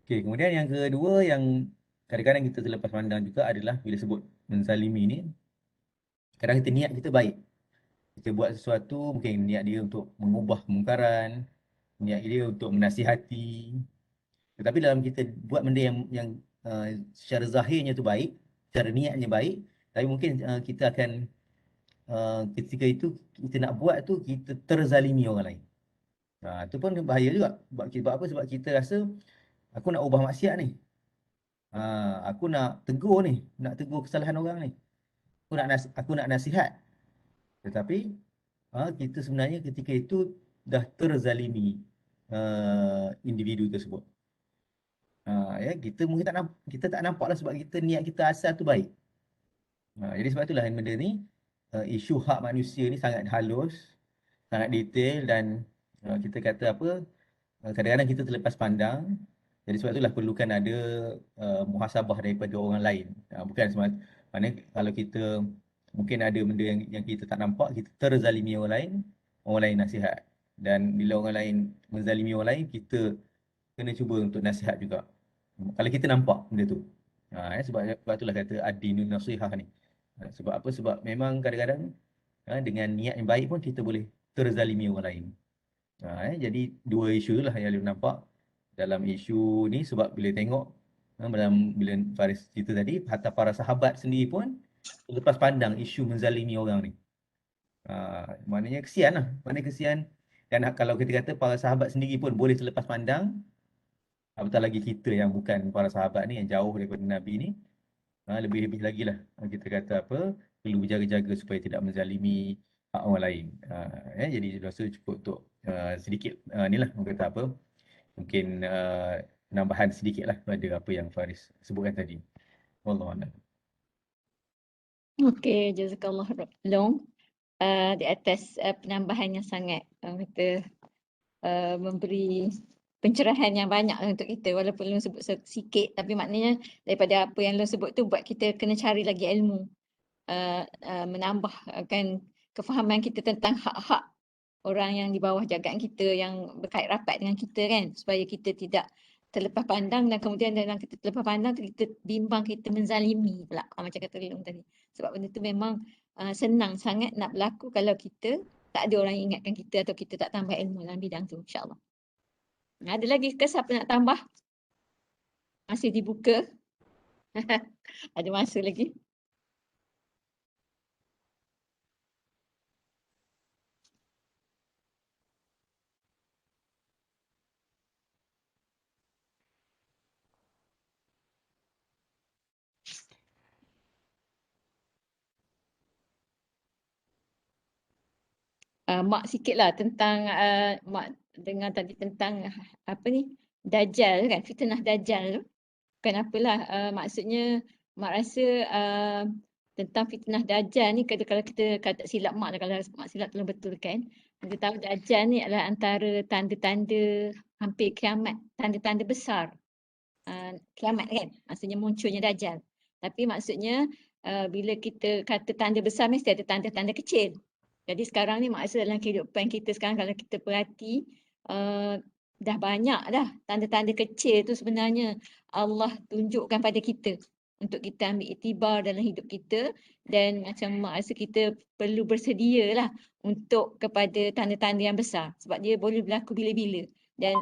Okey, kemudian yang kedua yang kadang-kadang kita terlepas pandang juga adalah bila sebut menzalimi ni, kadang kita niat kita baik. Kita buat sesuatu, mungkin niat dia untuk mengubah kemungkaran, niat dia untuk menasihati. Tetapi dalam kita buat benda yang secara zahirnya tu baik, secara niatnya baik, tapi mungkin kita akan ketika itu kita nak buat tu kita terzalimi orang lain. Itu pun bahaya juga. Sebab apa? Sebab kita rasa aku nak ubah maksiat ni. Aku nak tegur ni, nak tegur kesalahan orang ni. Aku nak nasihat. Tetapi kita sebenarnya ketika itu dah terzalimi individu tersebut. Kita mungkin kita tak nampak lah sebab kita niat kita asal tu baik. Jadi sebab itulah benda ni isu hak manusia ni sangat halus, sangat detail dan kita kata apa, kadang-kadang kita terlepas pandang. Jadi sebab itulah perlukan ada muhasabah daripada orang lain. Bukan maknanya kalau kita mungkin ada benda yang kita tak nampak, kita terzalimi orang lain nasihat. Dan bila orang lain menzalimi orang lain, kita kena cuba untuk nasihat juga. Kalau kita nampak benda tu. Sebab itulah kata ad-dinun nasihah ni. Sebab apa? Sebab memang kadang-kadang dengan niat yang baik pun kita boleh terzalimi orang lain. Jadi dua isu lah yang boleh nampak dalam isu ni. Sebab bila tengok bila Faris cerita tadi, hatta para sahabat sendiri pun lepas pandang isu menzalimi orang ni. Maknanya kesian lah. Maknanya kesian. Dan kalau kita kata para sahabat sendiri pun boleh terlepas pandang, apatah lagi kita yang bukan para sahabat ni, yang jauh daripada Nabi ni, lebih-lebih lagi lah kita kata apa, perlu berjaga-jaga supaya tidak menzalimi hak orang lain. Jadi rasa cukup untuk sedikit ni lah, orang kata apa, mungkin penambahan sedikit lah pada apa yang Faris sebutkan tadi. Wallahualam. Okey, jazakallah long di atas penambahan yang sangat kita memberi pencerahan yang banyak untuk kita, walaupun Long sebut sikit, tapi maknanya daripada apa yang Long sebut tu buat kita kena cari lagi ilmu, menambahkan kefahaman kita tentang hak-hak orang yang di bawah jagaan kita, yang berkait rapat dengan kita kan, supaya kita tidak terlepas pandang dan kemudian dalam kita terlepas pandang tu kita bimbang, kita menzalimi pula, macam kata Long tadi. Sebab benda tu memang senang sangat nak berlaku kalau kita tak ada orang yang ingatkan kita atau kita tak tambah ilmu dalam bidang tu, insyaAllah. Ada lagi ke siapa nak tambah? Masih dibuka. Ada masa lagi. Mak sikitlah tentang Mak dengar tadi tentang apa ni, Dajjal kan, fitnah Dajjal tu. Bukan apalah, maksudnya Mak rasa tentang fitnah Dajjal ni, kalau kita kata silap Mak, kalau Mak silap tolong betulkan. Kita tahu Dajjal ni adalah antara tanda-tanda hampir kiamat, tanda-tanda besar kiamat kan, maksudnya munculnya Dajjal. Tapi maksudnya bila kita kata tanda besar, mesti ada tanda-tanda kecil. Jadi sekarang ni mak rasa dalam kehidupan kita sekarang, kalau kita perhati dah banyak dah tanda-tanda kecil tu sebenarnya Allah tunjukkan pada kita untuk kita ambil iktibar dalam hidup kita, dan macam mak rasa kita perlu bersedia lah untuk kepada tanda-tanda yang besar sebab dia boleh berlaku bila-bila, dan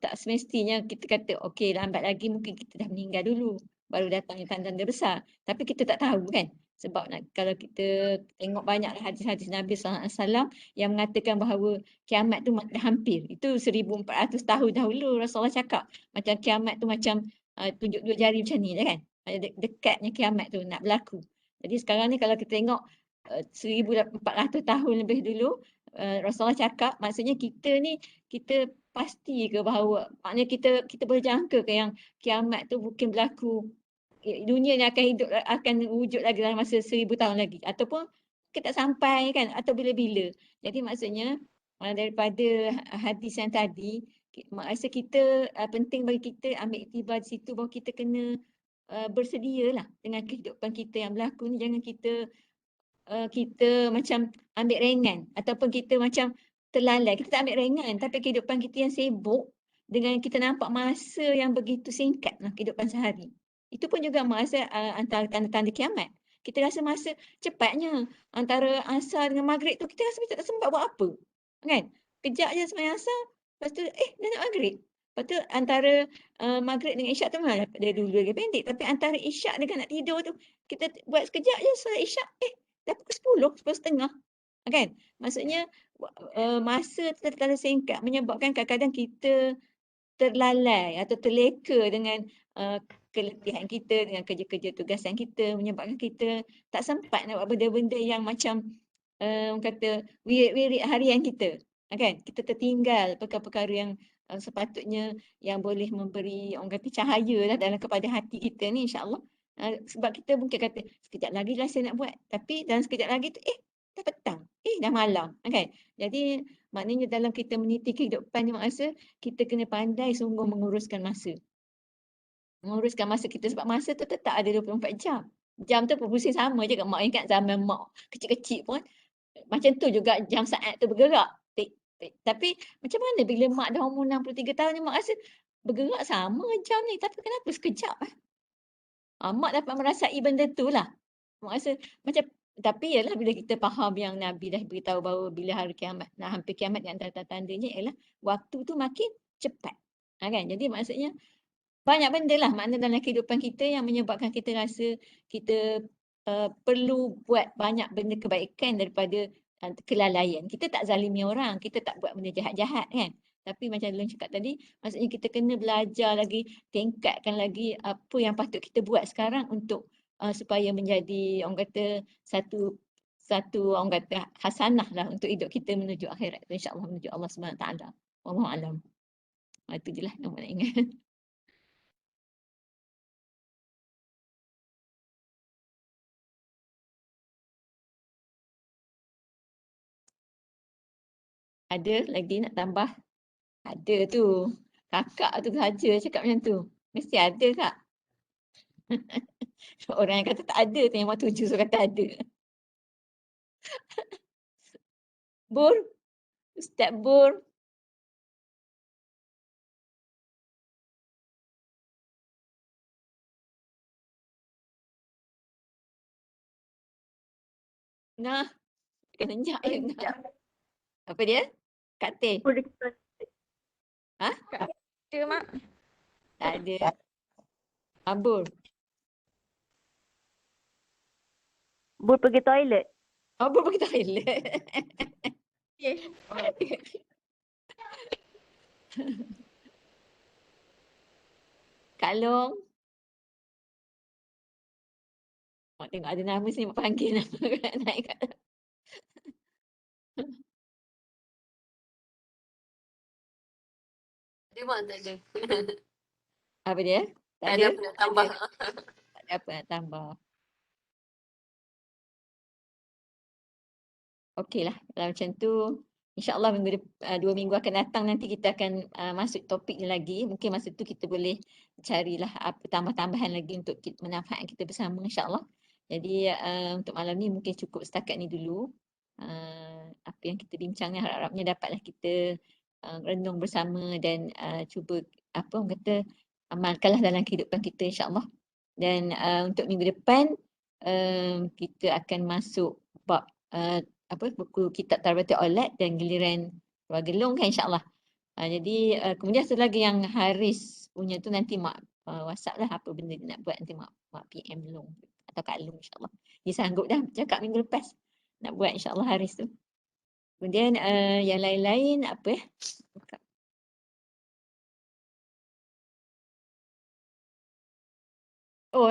tak semestinya kita kata okey lambat lagi mungkin kita dah meninggal dulu baru datangnya tanda-tanda besar, tapi kita tak tahu kan. Sebab kalau kita tengok banyak hadis-hadis Nabi SAW yang mengatakan bahawa kiamat tu dah hampir. Itu 1400 tahun dahulu Rasulullah cakap macam kiamat tu macam tunjuk dua jari macam ni je kan. Dekatnya kiamat tu nak berlaku. Jadi sekarang ni kalau kita tengok 1400 tahun lebih dulu Rasulullah cakap, maksudnya kita ni kita pasti ke bahawa maknanya kita boleh jangka ke yang kiamat tu mungkin berlaku, dunia ni akan wujud lagi dalam masa 1000 tahun lagi ataupun kita tak sampai kan, atau bila-bila. Jadi maksudnya daripada hadis yang tadi, mak rasa kita penting bagi kita ambil iktibar di situ bahawa kita kena bersedia lah dengan kehidupan kita yang berlaku ni. Jangan kita macam ambil ringan ataupun kita macam terlalai. Kita tak ambil ringan, tapi kehidupan kita yang sibuk dengan kita nampak masa yang begitu singkat lah kehidupan sehari. Itu pun juga masa antara tanda-tanda kiamat. Kita rasa masa cepatnya antara asar dengan maghrib tu kita rasa kita tak sempat buat apa. Kan? Kejap je sembahyang asar, lepas tu dah nak maghrib. Lepas tu antara maghrib dengan isyak tu memang dia dulu lagi pendek, tapi antara isyak dengan nak tidur tu kita buat sekejap je solat isyak, dah pukul 10, 10.30. Kan? Maksudnya masa terlalu singkat menyebabkan kadang-kadang kita terlalai atau terleka dengan keletihan kita, dengan kerja-kerja tugasan kita, menyebabkan kita tak sempat nak buat benda-benda yang macam orang kata wirid-wirid harian kita. Kan? Kita tertinggal perkara-perkara yang sepatutnya yang boleh memberi orang kata cahaya lah dalam kepada hati kita ni, insya-Allah. Sebab kita mungkin kata sekejap lagi lah saya nak buat, tapi dalam sekejap lagi tu dah petang, dah malam, kan? Jadi maknanya dalam kita meniti kehidupan ni, mak rasa kita kena pandai sungguh menguruskan masa. Menguruskan masa kita sebab masa tu tetap ada 24 jam. Jam tu berpusing sama je kat mak ingat zaman mak kecil-kecil pun macam tu juga jam saat tu bergerak. Tapi macam mana bila mak dah umur 63 tahun ni, mak rasa bergerak sama jam ni, tapi kenapa sekejap? Mak dapat merasai benda tu lah. Mak rasa macam, tapi ialah bila kita faham yang Nabi dah beritahu bahawa bila hari kiamat, hampir kiamat, di antara tandanya ialah waktu tu makin cepat. Kan? Jadi maksudnya banyak benda lah makna dalam kehidupan kita yang menyebabkan kita rasa kita perlu buat banyak benda kebaikan daripada kelalaian. Kita tak zalimi orang, kita tak buat benda jahat-jahat kan. Tapi macam Lun cakap tadi, maksudnya kita kena belajar lagi, tingkatkan lagi apa yang patut kita buat sekarang untuk supaya menjadi orang kata satu orang kata hasanah lah untuk hidup kita menuju akhirat, insya-Allah menuju Allah Subhanahu Taala. Wallahu alam. Itu je lah yang nak ingat. Ada lagi nak tambah? Ada tu. Kakak tu saja cakap macam tu. Mesti ada, Kak. Orang yang kata tak ada tu yang tuju so kata ada. Bur, Ustaz Bur. Nah, kena njak je. Apa dia? Kak Teh. Ha? Ada, Mak. Tak ada. Abur. Bur pergi toilet. Abur pergi toilet. Kak Long. Mak tengok ada nama sini, mak panggil nama naik kat. Dia mak tak ada. Apa dia? Tak ada apa nak tambah. Tak ada apa nak tambah. Okeylah, kalau macam tu, insya-Allah 2 minggu akan datang nanti kita akan masuk topik ni lagi. Mungkin masa tu kita boleh carilah apa tambah-tambahan lagi untuk manfaat kita bersama, insya-Allah. Jadi untuk malam ni mungkin cukup setakat ni dulu. Apa yang kita bincang ni harap-harapnya dapatlah kita renung bersama dan cuba apa orang kata amalkanlah dalam kehidupan kita insya-Allah. Dan untuk minggu depan kita akan masuk bab buku kitab Tarbiyatul Aulad dan giliran keluarga Long kan insya-Allah. Jadi kemudian satu lagi yang Haris punya tu nanti mak WhatsApp lah apa benda dia nak buat, nanti mak PM Long atau Kak Long insya-Allah. Dia sanggup dah cakap minggu lepas nak buat insya-Allah Haris tu. Kemudian yang lain-lain apa ya? Oh